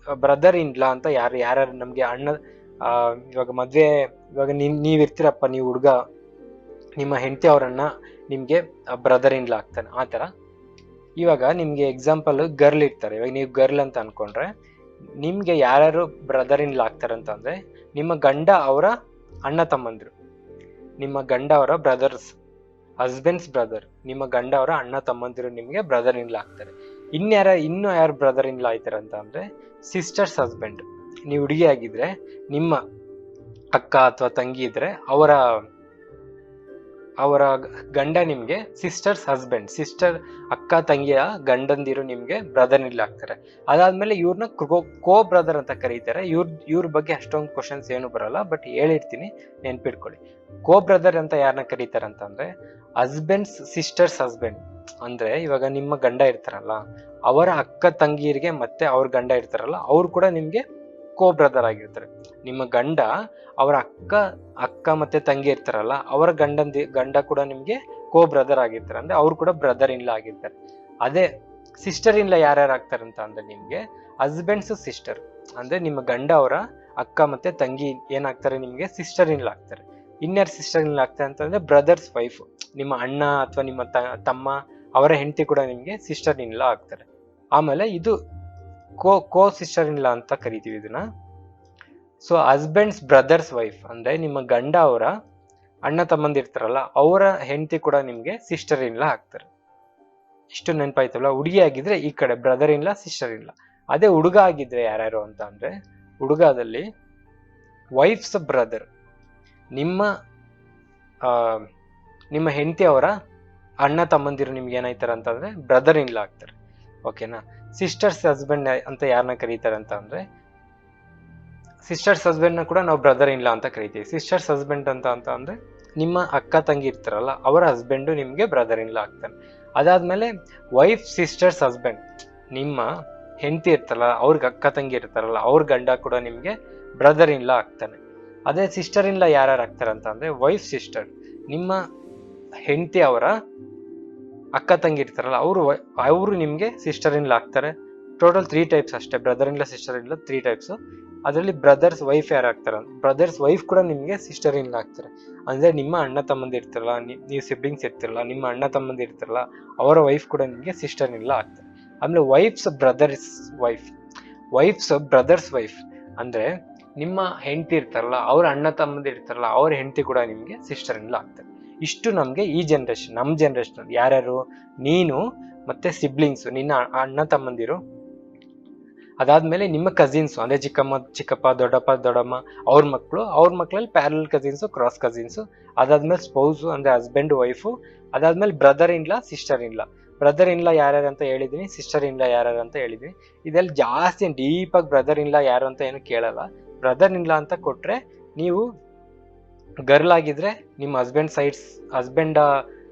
ಬ್ರದರ್ ಇನ್ ಲಾ ಅಂತ ಯಾರ್ಯಾರು ನಮ್ಗೆ ಅಣ್ಣ, ಇವಾಗ ಮದ್ವೆ, ಇವಾಗ ನೀವ್ ಇರ್ತೀರಪ್ಪ, ನೀವು ಹುಡುಗ, ನಿಮ್ಮ ಹೆಂಡತಿ ಅವ್ರನ್ನ ನಿಮ್ಗೆ ಬ್ರದರ್ ಇನ್ ಲಾ ಆಗ್ತಾನೆ, ಆತರ. ಇವಾಗ ನಿಮ್ಗೆ ಎಕ್ಸಾಂಪಲ್ ಗರ್ಲ್ ಇರ್ತಾರೆ. ಇವಾಗ ನೀವು ಗರ್ಲ್ ಅಂತ ಅನ್ಕೊಂಡ್ರೆ ನಿಮ್ಗೆ ಯಾರ್ಯಾರು ಬ್ರದರ್ ಇನ್ ಲಾ ಆಗ್ತಾರೆ ಅಂತ ಅಂದ್ರೆ, ನಿಮ್ಮ ಗಂಡ ಅವರ ಅಣ್ಣ ತಮ್ಮಂದಿರು, ನಿಮ್ಮ ಗಂಡ ಅವರ ಬ್ರದರ್ಸ್, ಹಸ್ಬೆಂಡ್ಸ್ ಬ್ರದರ್, ನಿಮ್ಮ ಗಂಡ ಅವರ ಅಣ್ಣ ತಮ್ಮಂದಿರು ನಿಮ್ಗೆ ಬ್ರದರ್ ಇನ್ ಲಾ ಆಗ್ತಾರೆ. ಇನ್ನು ಯಾರು ಬ್ರದರ್ ಇನ್ ಲಾ ಆಯ್ತಾರೆ ಅಂತ ಅಂದ್ರೆ, ಸಿಸ್ಟರ್ಸ್ ಹಸ್ಬೆಂಡ್. ನೀವು ಹುಡುಗಿ ಆಗಿದ್ರೆ ನಿಮ್ಮ ಅಕ್ಕ ಅಥವಾ ತಂಗಿ ಇದ್ರೆ ಅವರ ಗಂಡ ನಿಮ್ಗೆ ಸಿಸ್ಟರ್ಸ್ ಹಸ್ಬೆಂಡ್, ಸಿಸ್ಟರ್ ಅಕ್ಕ ತಂಗಿಯ ಗಂಡಂದಿರು ನಿಮ್ಗೆ ಬ್ರದರ್ ಇನ್ ಲಾ ಆಗ್ತಾರೆ. ಅದಾದ್ಮೇಲೆ ಇವ್ರನ್ನ ಕೋ ಬ್ರದರ್ ಅಂತ ಕರೀತಾರೆ. ಇವ್ರ ಬಗ್ಗೆ ಅಷ್ಟೊಂದು ಕ್ವಶನ್ಸ್ ಏನು ಬರಲ್ಲ, ಬಟ್ ಹೇಳಿರ್ತೀನಿ, ನೆನ್ಪಿಟ್ಕೊಳ್ಳಿ. ಕೋ ಬ್ರದರ್ ಅಂತ ಯಾರನ್ನ ಕರೀತಾರೆ ಅಂತ ಅಂದ್ರೆ, ಹಸ್ಬೆಂಡ್ಸ್ ಸಿಸ್ಟರ್ಸ್ ಹಸ್ಬೆಂಡ್. ಅಂದ್ರೆ ಇವಾಗ ನಿಮ್ಮ ಗಂಡ ಇರ್ತಾರಲ್ಲ, ಅವರ ಅಕ್ಕ ತಂಗಿಯರಿಗೆ ಮತ್ತೆ ಅವ್ರ ಗಂಡ ಇರ್ತಾರಲ್ಲ, ಅವ್ರು ಕೂಡ ನಿಮ್ಗೆ ಕೋ ಬ್ರದರ್ ಆಗಿರ್ತಾರೆ. ನಿಮ್ಮ ಗಂಡ ಅವರ ಅಕ್ಕ ಮತ್ತೆ ತಂಗಿ ಇರ್ತಾರಲ್ಲ, ಅವರ ಗಂಡ ಕೂಡ ನಿಮ್ಗೆ ಕೋ ಬ್ರದರ್ ಆಗಿರ್ತಾರೆ, ಅಂದ್ರೆ ಅವ್ರು ಕೂಡ ಬ್ರದರ್ ಇನ್ ಲಾ ಆಗಿರ್ತಾರೆ. ಅದೇ ಸಿಸ್ಟರ್ ಇನ್ ಲಾ ಯಾರ್ಯಾರು ಆಗ್ತಾರೆ ಅಂತ ಅಂದ್ರೆ, ನಿಮ್ಗೆ ಹಸ್ಬೆಂಡ್ಸ್ ಸಿಸ್ಟರ್, ಅಂದ್ರೆ ನಿಮ್ಮ ಗಂಡ ಅವರ ಅಕ್ಕ ಮತ್ತೆ ತಂಗಿ ಏನಾಗ್ತಾರೆ ನಿಮ್ಗೆ ಸಿಸ್ಟರ್ ಇನ್ ಲಾ ಆಗ್ತಾರೆ. ಇನ್ಯಾರು ಸಿಸ್ಟರ್ ಇನ್ ಲಾ ಆಗ್ತಾರೆ ಅಂತಂದ್ರೆ, ಬ್ರದರ್ಸ್ ವೈಫ್, ನಿಮ್ಮ ಅಣ್ಣ ಅಥವಾ ನಿಮ್ಮ ತಮ್ಮ ಅವರ ಹೆಂಡತಿ ಕೂಡ ನಿಮ್ಗೆ ಸಿಸ್ಟರ್ ಇನ್ ಲಾ ಆಗ್ತಾರೆ. ಆಮೇಲೆ ಇದು ಕೋ ಸಿಸ್ಟರ್ ಇನ್ ಲಾ ಅಂತ ಕರಿತೀವಿ ಇದನ್ನ. ಸೊ ಹಸ್ಬೆಂಡ್ಸ್ ಬ್ರದರ್ಸ್ ವೈಫ್ ಅಂದ್ರೆ ನಿಮ್ಮ ಗಂಡ ಅವರ ಅಣ್ಣ ತಮ್ಮಂದಿರ್ತಾರಲ್ಲ, ಅವರ ಹೆಂಡತಿ ಕೂಡ ನಿಮ್ಗೆ ಸಿಸ್ಟರ್ ಇನ್ ಲಾ ಆಗ್ತಾರೆ. ಇಷ್ಟು ನೆನಪಾಯ್ತಲ್ಲ. ಹುಡುಗಿ ಆಗಿದ್ರೆ ಈ ಕಡೆ brother in law, sister in ಲಾ. ಅದೇ ಹುಡುಗ ಆಗಿದ್ರೆ ಯಾರ್ಯಾರು ಅಂತ ಅಂದ್ರೆ, ಹುಡುಗದಲ್ಲಿ ವೈಫ್ಸ್ ಬ್ರದರ್, ನಿಮ್ಮ ಹೆಂಡತಿ ಅವರ ಅಣ್ಣ ತಮ್ಮಂದಿರು ನಿಮ್ಗೆ ಏನಾಯ್ತಾರೆ ಅಂತಂದ್ರೆ ಬ್ರದರ್ ಇನ್ ಲಾ ಆಗ್ತಾರೆ. ಓಕೆನಾ. ಸಿಸ್ಟರ್ಸ್ ಹಸ್ಬೆಂಡ್ ಅಂತ ಯಾರನ್ನ ಕರೀತಾರೆ ಅಂತ ಅಂದ್ರೆ, ಸಿಸ್ಟರ್ಸ್ ಹಸ್ಬೆಂಡ್ ನ ಕೂಡ ನಾವು ಬ್ರದರ್ ಇನ್ ಲಾ ಅಂತ ಕರಿತೀವಿ. ಸಿಸ್ಟರ್ಸ್ ಹಸ್ಬೆಂಡ್ ಅಂತ ಅಂದ್ರೆ ನಿಮ್ಮ ಅಕ್ಕ ತಂಗಿ ಇರ್ತಾರಲ್ಲ, ಅವರ ಹಸ್ಬೆಂಡ್ ನಿಮ್ಗೆ ಬ್ರದರ್ ಇನ್ ಲಾ ಆಗ್ತಾನೆ. ಅದಾದ್ಮೇಲೆ ವೈಫ್ ಸಿಸ್ಟರ್ಸ್ ಹಸ್ಬೆಂಡ್, ನಿಮ್ಮ ಹೆಂಡತಿ ಇರ್ತಾರಲ್ಲ, ಅವ್ರಿಗೆ ಅಕ್ಕ ತಂಗಿ ಇರ್ತಾರಲ್ಲ, ಅವ್ರ ಗಂಡ ಕೂಡ ನಿಮ್ಗೆ ಬ್ರದರ್ ಇನ್ ಲಾ ಆಗ್ತಾನೆ. ಅದೇ ಸಿಸ್ಟರ್ ಇನ್ ಲಾ ಯಾರ್ಯಾರು ಆಗ್ತಾರೆ ಅಂತ ಅಂದ್ರೆ, ವೈಫ್ ಸಿಸ್ಟರ್, ನಿಮ್ಮ ಹೆಂಡತಿ ಅವರ ಅಕ್ಕ ತಂಗಿ ಇರ್ತಾರಲ್ಲ, ಅವರು ನಿಮ್ಗೆ ಸಿಸ್ಟರ್ ಇನ್ ಲಾ ಆಗ್ತಾರೆ. ಟೋಟಲ್ 3 ಟೈಪ್ಸ್ ಅಷ್ಟೇ, brother in law, sister in law, 3 types. ಅದರಲ್ಲಿ ಬ್ರದರ್ಸ್ ವೈಫ್ ಯಾರು ಆಗ್ತಾರೆ, ಬ್ರದರ್ಸ್ ವೈಫ್ ಕೂಡ ನಿಮ್ಗೆ ಸಿಸ್ಟರ್ ಇನ್ ಲಾ ಆಗ್ತಾರೆ. ಅಂದ್ರೆ ನಿಮ್ಮ ಅಣ್ಣ ತಮ್ಮಂದಿ ಇರ್ತಾರಲ್ಲ, ನೀವು ಸಿಬ್ಲಿಂಗ್ಸ್ ಇರ್ತಿರಲ್ಲ, ನಿಮ್ಮ ಅಣ್ಣ ತಮ್ಮಂದಿ ಇರ್ತಾರಲ್ಲ, ಅವರ ವೈಫ್ ಕೂಡ ನಿಮ್ಗೆ ಸಿಸ್ಟರ್ ಇನ್ ಲಾ ಆಗ್ತಾರೆ. ಆಮೇಲೆ ವೈಫ್ಸ್ ಬ್ರದರ್ಸ್ ವೈಫ್ ಅಂದ್ರೆ ನಿಮ್ಮ ಹೆಂಡತಿ ಇರ್ತಾರಲ್ಲ, ಅವ್ರ ಅಣ್ಣ ತಮ್ಮಂದಿ ಇರ್ತಾರಲ್ಲ, ಅವ್ರ ಹೆಂಡತಿ ಕೂಡ ನಿಮ್ಗೆ ಸಿಸ್ಟರ್ ಇನ್ ಲಾ ಆಗ್ತಾರೆ. ಇಷ್ಟು ನಮ್ಗೆ ಈ ಜನರೇಷನ್, ನಮ್ಮ ಜನರೇಷನ್ ಯಾರ್ಯಾರು, ನೀನು ಮತ್ತೆ ಸಿಬ್ಲಿಂಗ್ಸ್, ನಿನ್ನ ಅಣ್ಣ ತಮ್ಮಂದಿರು. ಅದಾದ್ಮೇಲೆ ನಿಮ್ಮ ಕಸಿನ್ಸ್ ಅಂದ್ರೆ ಚಿಕ್ಕಮ್ಮ ಚಿಕ್ಕಪ್ಪ, ದೊಡ್ಡಪ್ಪ ದೊಡ್ಡಮ್ಮ, ಅವ್ರ ಮಕ್ಳಲ್ಲಿ ಪ್ಯಾರಲ್ ಕಸಿನ್ಸ್, ಕ್ರಾಸ್ ಕಸಿನ್ಸ್. ಅದಾದ್ಮೇಲೆ ಸ್ಪೌಸ್ ಅಂದ್ರೆ ಹಸ್ಬೆಂಡ್ ವೈಫು. ಅದಾದ್ಮೇಲೆ brother in law, sister in law. Brother in law ಯಾರ್ಯಾರು ಅಂತ ಹೇಳಿದೀನಿ, ಸಿಸ್ಟರ್ ಇನ್ ಲಾ ಯಾರ್ಯಾರು ಅಂತ ಹೇಳಿದೀನಿ. ಇದೆಲ್ಲ ಜಾಸ್ತಿ ಡೀಪ್ ಆಗಿ ಬ್ರದರ್ ಇನ್ ಲಾ ಯಾರು ಅಂತ ಏನು ಕೇಳಲ್ಲ. ಬ್ರದರ್ ಇನ್ ಲಾ ಅಂತ ಕೊಟ್ರೆ, ನೀವು ಗರ್ಲ್ ಆಗಿದ್ರೆ ನಿಮ್ಮ ಹಸ್ಬೆಂಡ್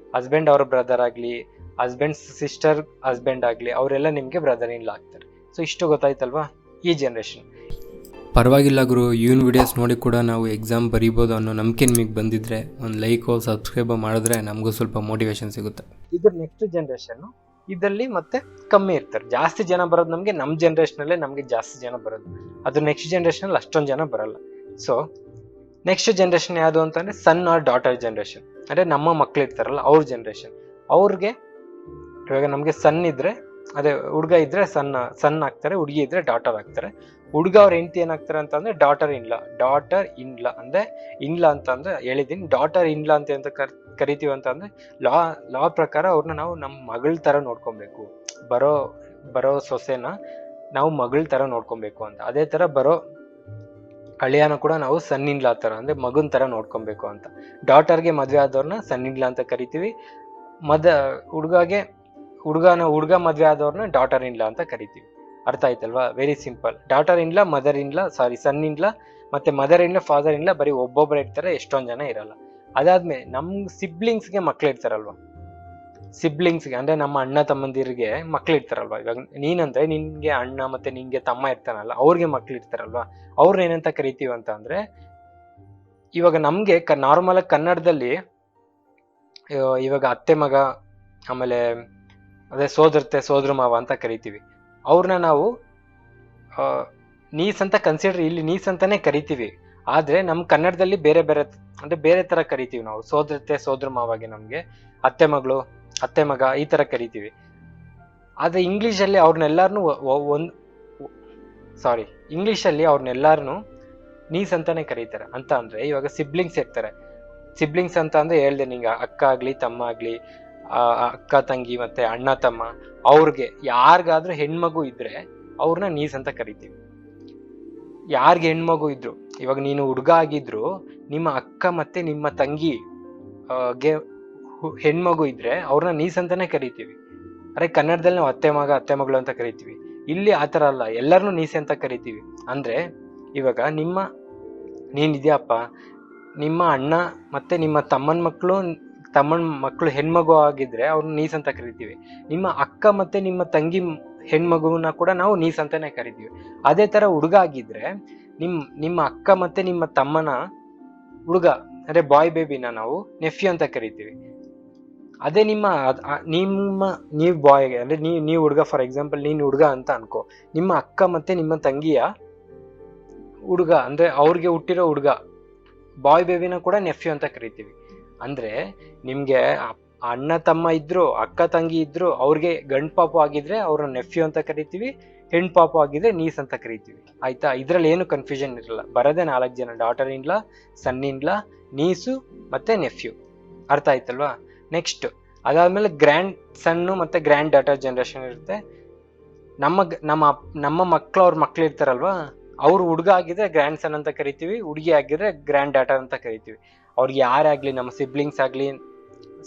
ಅವ್ರ ಬ್ರದರ್ ಆಗ್ಲಿ, ಹಸ್ಬೆಂಡ್ ಸಿಸ್ಟರ್ ಹಸ್ಬೆಂಡ್ ಆಗ್ಲಿ, ಅವರೆಲ್ಲ ನಿಮ್ಗೆ ಬ್ರದರ್ ಇನ್ ಲಾ ಆಗ್ತಾರೆ. ಸೊ ಇಷ್ಟು ಗೊತ್ತಾಯ್ತಲ್ವಾ ಈ ಜನರೇಷನ್. ಪರವಾಗಿಲ್ಲ ಗುರು, ಇವನ್ ವಿಡಿಯೋಸ್ ನೋಡಿ ಕೂಡ ನಾವು ಎಕ್ಸಾಮ್ ಬರೀಬೋದು ಅನ್ನೋ ನಂಬಿಕೆ ನಿಮಗೆ ಬಂದಿದ್ರೆ ಒಂದು ಲೈಕೋ ಸಬ್ಸ್ಕ್ರೈಬ್ ಮಾಡಿದ್ರೆ ನಮಗೂ ಸ್ವಲ್ಪ ಮೋಟಿವೇಶನ್ ಸಿಗುತ್ತೆ. ಇದ್ರ ನೆಕ್ಸ್ಟ್ ಜನರೇಷನ್ ಇದರಲ್ಲಿ ಮತ್ತೆ ಕಮ್ಮಿ ಇರ್ತಾರೆ. ಜಾಸ್ತಿ ಜನ ಬರೋದು ನಮ್ಗೆ ನಮ್ಮ ಜನರೇಷನ್ ಅಲ್ಲೇ ನಮ್ಗೆ ಜಾಸ್ತಿ ಜನ ಬರೋದು. ಅದು ನೆಕ್ಸ್ಟ್ ಜನರೇಷನ್ ಅಲ್ಲಿ ಅಷ್ಟೊಂದು ಜನ ಬರಲ್ಲ. ಸೊ ನೆಕ್ಸ್ಟ್ ಜನರೇಷನ್ ಯಾವುದು ಅಂತಂದ್ರೆ ಸನ್ ಆರ್ ಡಾಟರ್ ಜನರೇಷನ್. ಅಂದ್ರೆ ನಮ್ಮ ಮಕ್ಳು ಇರ್ತಾರಲ್ಲ ಅವ್ರ ಜನರೇಷನ್. ಅವ್ರಿಗೆ ಇವಾಗ ನಮ್ಗೆ ಸನ್ ಇದ್ರೆ ಅದೇ ಹುಡುಗ ಇದ್ರೆ ಸನ್ ಆಗ್ತಾರೆ, ಹುಡುಗಿ ಇದ್ರೆ ಡಾಟರ್ ಆಗ್ತಾರೆ. ಹುಡುಗ ಅವ್ರ ಹೆಂಡತಿ ಏನಾಗ್ತಾರೆ ಅಂತಂದ್ರೆ ಡಾಟರ್ ಇನ್ಲಾ ಅಂದ್ರೆ ಇನ್ಲಾ ಅಂತ ಅಂದ್ರೆ ಹೇಳಿದೀನಿ. ಡಾಟರ್ ಇನ್ಲಾ ಅಂತ ಕರಿತೀವಿ ಅಂತ ಅಂದ್ರೆ ಲಾ ಪ್ರಕಾರ ಅವ್ರನ್ನ ನಾವು ನಮ್ಮ ಮಗಳ ತರ ನೋಡ್ಕೊಬೇಕು. ಬರೋ ಸೊಸೆನ ನಾವು ಮಗಳ ತರ ನೋಡ್ಕೊಬೇಕು ಅಂತ. ಅದೇ ತರ ಬರೋ ಅಳಿಯಾನ ಕೂಡ ನಾವು ಸನ್ ಇನ್ಲಾ ತರ ಅಂದ್ರೆ ಮಗನ್ ತರ ನೋಡ್ಕೊಬೇಕು ಅಂತ. ಡಾಟರ್ಗೆ ಮದ್ವೆ ಆದವ್ರನ್ನ ಸನ್ ಇನ್ಲಾ ಅಂತ ಕರಿತೀವಿ. ಹುಡುಗ ಮದ್ವೆ ಆದವ್ರನ್ನ ಡಾಟರ್ ಇನ್ಲಾ ಅಂತ ಕರಿತೀವಿ. ಅರ್ಥ ಆಯ್ತಲ್ವಾ? Very simple. ಡಾಟರ್ ಇನ್ಲಾ, ಸನ್ ಇನ್ಲಾ ಮತ್ತೆ ಮದರ್ ಇನ್ಲಾ, ಫಾದರ್ ಇನ್ಲಾ ಬರೀ ಒಬ್ಬೊಬ್ರು ಇರ್ತಾರೆ, ಎಷ್ಟೊಂದ್ ಜನ ಇರಲ್ಲ. ಅದಾದ್ಮೇಲೆ ನಮ್ ಸಿಬ್ಲಿಂಗ್ಸ್ಗೆ ಮಕ್ಳು ಇರ್ತಾರಲ್ವಾ, ಸಿಬ್ಲಿಂಗ್ಸ್ಗೆ ಅಂದ್ರೆ ನಮ್ಮ ಅಣ್ಣ ತಮ್ಮಂದಿರಿಗೆ ಮಕ್ಳು ಇರ್ತಾರಲ್ವಾ. ಇವಾಗ ನೀನಂದ್ರೆ ನಿನ್ಗೆ ಅಣ್ಣ ಮತ್ತೆ ನಿನ್ಗೆ ತಮ್ಮ ಇರ್ತಾನಲ್ಲ, ಅವ್ರಿಗೆ ಮಕ್ಳು ಇರ್ತಾರಲ್ವಾ, ಅವ್ರನ್ನ ಏನಂತ ಕರಿತೀವಿ ಅಂತ ಅಂದ್ರೆ, ಇವಾಗ ನಮ್ಗೆ ನಾರ್ಮಲ್ ಆಗಿ ಕನ್ನಡದಲ್ಲಿ ಇವಾಗ ಅತ್ತೆ ಮಗ, ಆಮೇಲೆ ಅದೇ ಸೋದರ ಮಾವ ಅಂತ ಕರಿತೀವಿ. ಅವ್ರನ್ನ ನಾವು ನೀಸ್ ಅಂತ ಇಲ್ಲಿ ನೀಸ್ ಅಂತಾನೆ ಕರಿತೀವಿ. ಆದ್ರೆ ನಮ್ ಕನ್ನಡದಲ್ಲಿ ಬೇರೆ ಅಂದ್ರೆ ಬೇರೆ ತರ ಕರಿತೀವಿ ನಾವು. ಸೋದರ ಮಾವಾಗೆ ನಮ್ಗೆ ಅತ್ತೆ ಮಗ ಈ ತರ ಕರಿತೀವಿ. ಆದ್ರೆ ಇಂಗ್ಲಿಷ್ ಅಲ್ಲಿ ಅವ್ರನ್ನೆಲ್ಲಾರನು ನೀಸ್ ಅಂತಾನೆ ಕರೀತಾರೆ. ಅಂತ ಅಂದ್ರೆ ಇವಾಗ ಸಿಬ್ಲಿಂಗ್ಸ್ ಇರ್ತಾರೆ. ಸಿಬ್ಲಿಂಗ್ಸ್ ಅಂತ ಅಂದ್ರೆ ಹೇಳ್ದೆ ನಿಂಗೆ, ಅಕ್ಕ ಆಗ್ಲಿ ತಮ್ಮ ಆಗ್ಲಿ, ಅಕ್ಕ ತಂಗಿ ಮತ್ತೆ ಅಣ್ಣ ತಮ್ಮ, ಅವ್ರಿಗೆ ಯಾರಿಗಾದ್ರೂ ಹೆಣ್ಮಗು ಇದ್ರೆ ಅವ್ರನ್ನ ನೀಸ್ ಅಂತ ಕರಿತೀವಿ. ಯಾರ್ಗೆ ಹೆಣ್ಮಗು ಇದ್ರು, ಇವಾಗ ನೀನು ಹುಡುಗ ಆಗಿದ್ರು ನಿಮ್ಮ ಅಕ್ಕ ಮತ್ತೆ ನಿಮ್ಮ ತಂಗಿ ಗೆ ಹೆಣ್ಮಗು ಇದ್ರೆ ಅವ್ರನ್ನ ನೀಸ್ ಅಂತಾನೆ ಕರಿತೀವಿ. ಅರೆ ಕನ್ನಡದಲ್ಲಿ ನಾವು ಅತ್ತೆ ಮಗಳು ಅಂತ ಕರಿತೀವಿ. ಇಲ್ಲಿ ಆತರ ಅಲ್ಲ, ಎಲ್ಲರನ್ನೂ ನೀಸ್ ಅಂತ ಕರಿತೀವಿ. ಅಂದ್ರೆ ಇವಾಗ ನೀನಿದ್ಯಪ್ಪ, ನಿಮ್ಮ ಅಣ್ಣ ಮತ್ತೆ ನಿಮ್ಮ ತಮ್ಮನ ಮಕ್ಕಳು ಹೆಣ್ಮಗು ಆಗಿದ್ರೆ ಅವ್ರನ್ನ ನೀಸ್ ಅಂತ ಕರಿತೀವಿ. ನಿಮ್ಮ ಅಕ್ಕ ಮತ್ತೆ ನಿಮ್ಮ ತಂಗಿ ಹೆಣ್ಮಗುನ ಕೂಡ ನಾವು ನೀಸ್ ಅಂತಾನೆ ಕರಿತೀವಿ. ಅದೇ ತರ ಹುಡುಗ ಆಗಿದ್ರೆ ನಿಮ್ಮ ಅಕ್ಕ ಮತ್ತೆ ನಿಮ್ಮ ತಮ್ಮನ ಹುಡುಗ ಅಂದ್ರೆ ಬಾಯ್ ಬೇಬಿನ ನಾವು ನೆಫ್ಯೂ ಅಂತ ಕರಿತೀವಿ. ಅದೇ ನೀವ್ ಬಾಯ್ ಅಂದ್ರೆ ನೀವ್ ಹುಡುಗ, ಫಾರ್ ಎಕ್ಸಾಂಪಲ್ ನೀನ್ ಹುಡುಗ ಅಂತ ಅನ್ಕೋ, ನಿಮ್ಮ ಅಕ್ಕ ಮತ್ತೆ ನಿಮ್ಮ ತಂಗಿಯ ಹುಡುಗ ಅಂದ್ರೆ ಅವ್ರಿಗೆ ಹುಟ್ಟಿರೋ ಹುಡುಗ ಬಾಯ್ ಬೇಬಿನ ಕೂಡ ನೆಫ್ಯೂ ಅಂತ ಕರಿತೀವಿ. ಅಂದ್ರೆ ನಿಮ್ಗೆ ಅಣ್ಣ ತಮ್ಮ ಇದ್ರು, ಅಕ್ಕ ತಂಗಿ ಇದ್ರು, ಅವ್ರಿಗೆ ಗಂಡ್ ಪಾಪು ಆಗಿದ್ರೆ ಅವ್ರನ್ನ ನೆಫ್ಯೂ ಅಂತ ಕರಿತೀವಿ, ಹೆಣ್ ಪಾಪು ಆಗಿದ್ರೆ ನೀಸ್ ಅಂತ ಕರಿತೀವಿ. ಆಯ್ತಾ? ಇದ್ರಲ್ಲಿ ಏನು ಕನ್ಫ್ಯೂಷನ್ ಇರಲ್ಲ. ಬರದೆ 4 ಜನ: ಡಾಟರ್ ಇನ್ಲಾ, ಸನ್ ಇನ್ಲಾ, ನೀಸು ಮತ್ತೆ ನೆಫ್ಯೂ. ಅರ್ಥ ಆಯ್ತಲ್ವಾ? ನೆಕ್ಸ್ಟ್ ಅದಾದ್ಮೇಲೆ ಗ್ರ್ಯಾಂಡ್ ಸನ್ನು ಮತ್ತೆ ಗ್ರ್ಯಾಂಡ್ ಡಾಟರ್ ಜನರೇಷನ್ ಇರುತ್ತೆ. ನಮ್ಮ ಮಕ್ಳು ಇರ್ತಾರಲ್ವಾ, ಅವ್ರು ಹುಡುಗ ಆಗಿದ್ರೆ ಗ್ರ್ಯಾಂಡ್ ಸನ್ ಅಂತ ಕರಿತೀವಿ, ಹುಡುಗಿ ಆಗಿದ್ರೆ ಗ್ರ್ಯಾಂಡ್ ಡಾಟರ್ ಅಂತ ಕರಿತೀವಿ. ಅವ್ರಿಗೆ ಯಾರೇ ಆಗ್ಲಿ, ನಮ್ಮ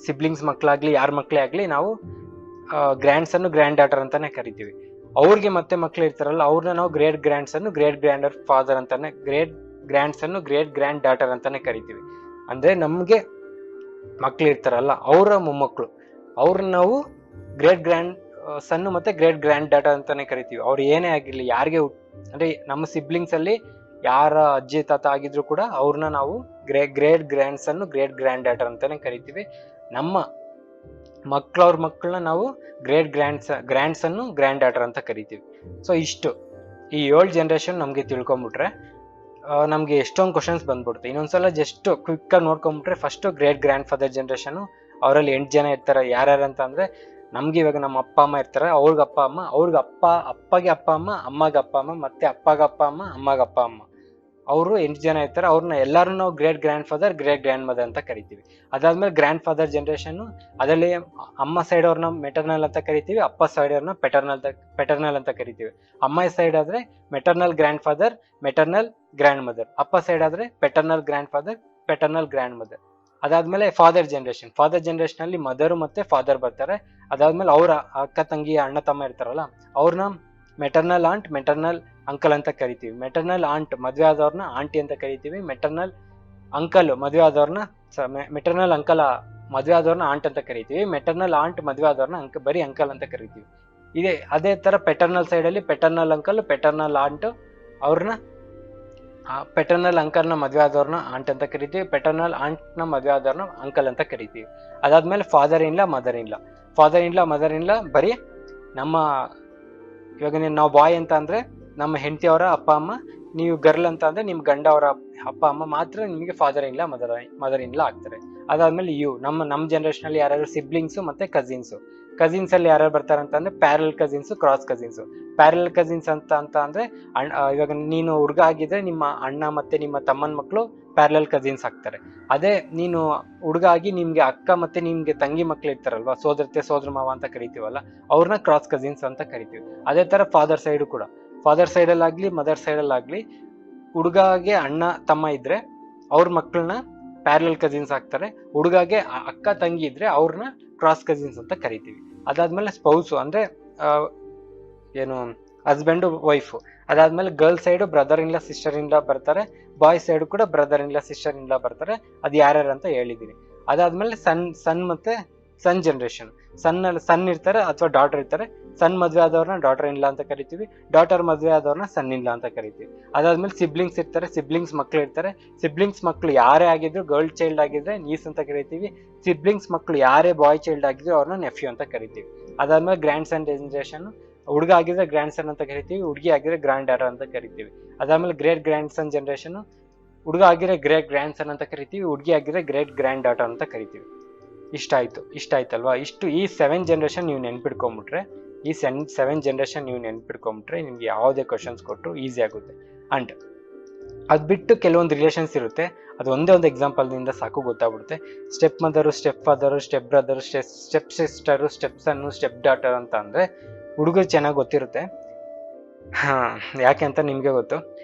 ಸಿಬ್ಲಿಂಗ್ಸ್ ಮಕ್ಳಾಗ್ಲಿ, ಯಾರ ಮಕ್ಳೇ ಆಗ್ಲಿ, ನಾವು ಗ್ರ್ಯಾಂಡ್ ಸನ್ ಗ್ರ್ಯಾಂಡ್ ಡಾಟರ್ ಅಂತಾನೆ ಕರಿತೀವಿ. ಅವ್ರಿಗೆ ಮತ್ತೆ ಮಕ್ಳು ಇರ್ತಾರಲ್ಲ, ಅವ್ರನ್ನ ನಾವು ಗ್ರೇಟ್ ಗ್ರ್ಯಾಂಡ್ ಸನ್ ಗ್ರೇಟ್ ಗ್ರ್ಯಾಂಡ್ ಫಾದರ್ ಅಂತಾನೆ, ಗ್ರೇಟ್ ಗ್ರ್ಯಾಂಡ್ ಸನ್ ಗ್ರೇಟ್ ಗ್ರ್ಯಾಂಡ್ ಡಾಟರ್ ಅಂತಾನೆ ಕರಿತೀವಿ. ಅಂದ್ರೆ ನಮ್ಗೆ ಮಕ್ಳು ಇರ್ತಾರಲ್ಲ, ಅವರ ಮೊಮ್ಮಕ್ಕಳು, ಅವ್ರನ್ನ ನಾವು ಗ್ರೇಟ್ ಗ್ರ್ಯಾಂಡ್ ಸನ್ ಮತ್ತೆ ಗ್ರೇಟ್ ಗ್ರ್ಯಾಂಡ್ ಡಾಟರ್ ಅಂತಾನೆ ಕರಿತೀವಿ. ಅವ್ರು ಏನೇ ಆಗಿರ್ಲಿ, ಯಾರಿಗೆ ಅಂದ್ರೆ ನಮ್ಮ ಸಿಬ್ಲಿಂಗ್ಸ್ ಅಲ್ಲಿ ಯಾರ ಅಜ್ಜಿ ತಾತ ಆಗಿದ್ರು ಕೂಡ ಅವ್ರನ್ನ ನಾವು ಗ್ರೇಟ್ ಗ್ರ್ಯಾಂಡ್ ಸನ್ ಗ್ರೇಟ್ ಗ್ರ್ಯಾಂಡ್ ಡಾಟರ್ ಅಂತಾನೆ ಕರಿತೀವಿ. ನಮ್ಮ ಮಕ್ಕಳನ್ನ ನಾವು ಗ್ರೇಟ್ ಗ್ರ್ಯಾಂಡ್ ಸನ್ ಗ್ರ್ಯಾಂಡ್ ಡಾಟರ್ ಅಂತ ಕರಿತೀವಿ. ಸೊ ಇಷ್ಟು ಈ 7 ಜನರೇಷನ್ ನಮ್ಗೆ ತಿಳ್ಕೊಂಬಿಟ್ರೆ ನಮ್ಗೆ ಎಷ್ಟೊಂದು ಕ್ವಶನ್ಸ್ ಬಂದ್ಬಿಡುತ್ತೆ. ಇನ್ನೊಂದ್ಸಲ ಜಸ್ಟ್ ಕ್ವಿಕ್ ಆಗಿ ನೋಡ್ಕೊಂಡ್ಬಿಟ್ರೆ, first great grandfather generation, ಅವರಲ್ಲಿ 8 ಜನ ಇರ್ತಾರೆ. ಯಾರ್ಯಾರು ಅಂತ ಅಂದ್ರೆ, ನಮ್ಗೆ ಇವಾಗ ನಮ್ಮ ಅಪ್ಪ ಅಮ್ಮ ಇರ್ತಾರೆ, ಅವ್ರಿಗೆ ಅಪ್ಪ ಅಮ್ಮ, ಅಪ್ಪಗೆ ಅಪ್ಪ ಅಮ್ಮ, ಅಮ್ಮಗೆ ಅಪ್ಪ ಅಮ್ಮ, ಮತ್ತೆ ಅಪ್ಪಗ ಅಪ್ಪ ಅಮ್ಮ, ಅಮ್ಮಗ ಅಪ್ಪ ಅಮ್ಮ, ಅವರು 8 ಜನ ಇರ್ತಾರೆ. ಅವ್ರನ್ನ ಎಲ್ಲಾರು ನಾವು great grand father great grand mother ಅಂತ ಕರಿತೀವಿ. ಅದಾದ್ಮೇಲೆ ಗ್ರ್ಯಾಂಡ್ ಫಾದರ್ ಜನರೇಷನ್, ಅದರಲ್ಲಿ ಅಮ್ಮ ಸೈಡ್ ಅವ್ರನ್ನ ಮೆಟರ್ನಲ್ ಅಂತ ಕರಿತೀವಿ, ಅಪ್ಪ ಸೈಡ್ ಅವ್ರನ್ನ ಪೆಟರ್ನಲ್ ಅಂತ ಕರಿತೀವಿ. ಅಮ್ಮ ಸೈಡ್ ಆದ್ರೆ maternal grand father, maternal grand mother. ಅಪ್ಪ ಸೈಡ್ ಆದ್ರೆ paternal grand father, paternal grand mother. ಅದಾದ್ಮೇಲೆ ಫಾದರ್ ಜನರೇಷನ್ ಅಲ್ಲಿ ಮದರ್ ಮತ್ತೆ ಫಾದರ್ ಬರ್ತಾರೆ. ಅದಾದ್ಮೇಲೆ ಅವ್ರ ಅಕ್ಕ ತಂಗಿ ಅಣ್ಣ ತಮ್ಮ ಇರ್ತಾರಲ್ಲ, ಅವ್ರನ್ನ ಮೆಟರ್ನಲ್ ಆಂಟ್, ಮೆಟರ್ನಲ್ ಅಂಕಲ್ ಅಂತ ಕರಿತೀವಿ. ಮೆಟರ್ನಲ್ ಆಂಟ್ ಮದ್ವೆ ಆದವ್ರನ್ನ ಆಂಟಿ ಅಂತ ಕರಿತೀವಿ. ಮೆಟರ್ನಲ್ ಅಂಕಲ್ ಮದ್ವೆ ಆದವ್ರನ್ನ ಮೆಟರ್ನಲ್ ಅಂಕಲ್ ಮದ್ವೆ ಆದವ್ರನ್ನ ಆಂಟ್ ಅಂತ ಕರಿತೀವಿ. ಮೆಟರ್ನಲ್ ಆಂಟ್ ಮದ್ವೆ ಆದವ್ರನ್ನ ಬರೀ ಅಂಕಲ್ ಅಂತ ಕರಿತೀವಿ. ಅದೇ ತರ ಪೆಟರ್ನಲ್ ಸೈಡ್ ಅಲ್ಲಿ ಪೆಟರ್ನಲ್ ಅಂಕಲ್, ಪೆಟರ್ನಲ್ ಆಂಟ್, ಅವ್ರನ್ನ ಪೆಟರ್ನಲ್ ಅಂಕಲ್ ನ ಮದ್ವೆ ಆದವ್ರನ್ನ ಆಂಟ್ ಅಂತ ಕರಿತೀವಿ. ಪೆಟರ್ನಲ್ ಆಂಟ್ ನ ಮದ್ವೆ ಆದವ್ರನ್ನ ಅಂಕಲ್ ಅಂತ ಕರಿತೀವಿ. ಅದಾದ್ಮೇಲೆ ಫಾದರ್ ಇನ್ಲಾ, ಮದರ್ ಇನ್ಲಾ ಬರೀ ನಮ್ಮ, ಇವಾಗ ನಾವು ಬಾಯ್ ಅಂತ ಅಂದ್ರೆ ನಮ್ಮ ಹೆಂಡತಿಯವರ ಅಪ್ಪ ಅಮ್ಮ, ನೀವು ಗರ್ಲ್ ಅಂತ ಅಂದ್ರೆ ನಿಮ್ ಗಂಡ ಅವರ ಅಪ್ಪ ಅಮ್ಮ ಮಾತ್ರ ನಿಮಗೆ ಫಾದರ್ ಇನ್ಲಾ, ಮದರ್ ಇನ್ಲಾ ಆಗ್ತಾರೆ. ಅದಾದ್ಮೇಲೆ ನಮ್ಮ ಜನರೇಷನ್ ಅಲ್ಲಿ ಯಾರ್ಯಾರು ಸಿಬ್ಲಿಂಗ್ಸ್ ಮತ್ತೆ ಕಸಿನ್ಸ್, ಕಸಿನ್ಸ್ ಅಲ್ಲಿ ಯಾರು ಬರ್ತಾರೆ ಅಂತ ಅಂದ್ರೆ parallel cousins, cross cousins. Parallel cousins ಅಂತ ಅಂದ್ರೆ ಇವಾಗ ನೀನು ಹುಡುಗ ಆಗಿದ್ರೆ ನಿಮ್ಮ ಅಣ್ಣ ಮತ್ತೆ ನಿಮ್ಮ ತಮ್ಮನ ಮಕ್ಕಳು ಪ್ಯಾರಲಲ್ ಕಸಿನ್ಸ್ ಆಗ್ತಾರೆ. ಅದೇ ನೀನು ಹುಡುಗ ಆಗಿ ನಿಮ್ಗೆ ಅಕ್ಕ ಮತ್ತೆ ನಿಮ್ಗೆ ತಂಗಿ ಮಕ್ಳು ಇರ್ತಾರಲ್ವಾ, ಸೋದರತೆ ಸೋದರ ಮಾವ ಅಂತ ಕರಿತೀವಲ್ಲ, ಅವ್ರನ್ನ ಕ್ರಾಸ್ ಕಸಿನ್ಸ್ ಅಂತ ಕರಿತೀವಿ. ಅದೇ ತರ ಫಾದರ್ ಸೈಡ್ ಕೂಡ, ಫಾದರ್ ಸೈಡ್ ಅಲ್ಲಿ ಆಗ್ಲಿ ಮದರ್ ಸೈಡ್ ಅಲ್ಲಿ ಆಗ್ಲಿ, ಹುಡುಗಾಗೆ ಅಣ್ಣ ತಮ್ಮ ಇದ್ರೆ ಅವ್ರ ಮಕ್ಕಳನ್ನ ಪ್ಯಾರಲಲ್ ಕಸಿನ್ಸ್ ಆಗ್ತಾರೆ. ಹುಡುಗಾಗೆ ಅಕ್ಕ ತಂಗಿ ಇದ್ರೆ ಅವ್ರನ್ನ ಕ್ರಾಸ್ ಕಸಿನ್ಸ್ ಅಂತ ಕರಿತೀವಿ. ಅದಾದ್ಮೇಲೆ ಸ್ಪೌಸು ಅಂದ್ರೆ ಏನು ಹಸ್ಬೆಂಡ್ ವೈಫ್. ಅದಾದ್ಮೇಲೆ girl side brother in law sister in law ಬರ್ತಾರೆ, ಬಾಯ್ ಸೈಡ್ ಕೂಡ brother in law sister in law ಬರ್ತಾರೆ. ಅದು ಯಾರ್ಯಾರು ಅಂತ ಹೇಳಿದೀನಿ. ಅದಾದ್ಮೇಲೆ ಸನ್ ಮತ್ತೆ ಸನ್ ಜನರೇಷನ್. ಸನ್ ಇರ್ತಾರೆ ಅಥವಾ ಡಾಟರ್ ಇರ್ತಾರೆ. ಸನ್ ಮದ್ವೆ ಆದವ್ರನ್ನ ಡಾಟರ್ ಇನ್ ಲಾ ಅಂತ ಕರಿತೀವಿ, ಡಾಟರ್ ಮದ್ವೆ ಆದವ್ರನ್ನ ಸನ್ ಇನ್ ಲಾ ಅಂತ ಕರಿತೀವಿ. ಅದಾದ್ಮೇಲೆ ಸಿಬ್ಲಿಂಗ್ಸ್ ಇರ್ತಾರೆ, ಸಿಬ್ಲಿಂಗ್ಸ್ ಮಕ್ಳು ಇರ್ತಾರೆ. ಸಿಬ್ಲಿಂಗ್ಸ್ ಮಕ್ಳು ಯಾರೇ ಆಗಿದ್ರು, ಗರ್ಲ್ ಚೈಲ್ಡ್ ಆಗಿದ್ರೆ ನೀಸ್ ಅಂತ ಕರಿತೀವಿ. ಸಿಬ್ಲಿಂಗ್ಸ್ ಮಕ್ಳು ಯಾರೇ ಬಾಯ್ ಚೈಲ್ಡ್ ಆಗಿದ್ರು ಅವ್ರನ್ನ ನೆಫ್ಯೂ ಅಂತ ಕರಿತೀವಿ. ಅದಾದ್ಮೇಲೆ ಗ್ರ್ಯಾಂಡ್ ಸನ್ ಜನರೇಷನ್. ಹುಡುಗ ಆಗಿದ್ರೆ ಗ್ರ್ಯಾಂಡ್ ಸನ್ ಅಂತ ಕರಿತೀವಿ, ಹುಡುಗಿ ಆಗಿದ್ರೆ ಗ್ರ್ಯಾಂಡ್ ಡಾಟರ್ ಅಂತ ಕರಿತೀವಿ. ಅದಾದ್ಮೇಲೆ ಗ್ರೇಟ್ ಗ್ರ್ಯಾಂಡ್ ಸನ್ ಜನರೇಷನ್. ಹುಡುಗ ಆಗಿದ್ರೆ ಗ್ರೇಟ್ ಗ್ರ್ಯಾಂಡ್ ಸನ್ ಅಂತ ಕರಿತೀವಿ, ಹುಡುಗಿ ಆಗಿದ್ರೆ ಗ್ರೇಟ್ ಗ್ರ್ಯಾಂಡ್ ಡಾಟರ್ ಅಂತ ಕರಿತೀವಿ. ಇಷ್ಟ ಆಯ್ತಲ್ವಾ? ಈ 7 ಜನರೇಷನ್ ನೀವು ನೆನ್ಪಿಡ್ಕೊಂಬಿಟ್ರೆ, ನಿಮ್ಗೆ ಯಾವುದೇ ಕ್ವಶನ್ಸ್ ಕೊಟ್ಟರು ಈಸಿ ಆಗುತ್ತೆ. ಅಂಡ್ ಅದ್ ಬಿಟ್ಟು ಕೆಲವೊಂದು ರಿಲೇಷನ್ಸ್ ಇರುತ್ತೆ, ಅದು ಒಂದೇ ಒಂದು ಎಕ್ಸಾಂಪಲ್ ನಿಂದ ಸಾಕು ಗೊತ್ತಾಗ್ಬಿಡುತ್ತೆ. Step mother, step father, step brother, step sister, step son, step daughter ಅಂತ ಅಂದ್ರೆ ಹುಡುಗರು ಚೆನ್ನಾಗಿ ಗೊತ್ತಿರುತ್ತೆ. ಯಾಕೆ ಅಂತ ನಿಮ್ಗೆ ಗೊತ್ತು.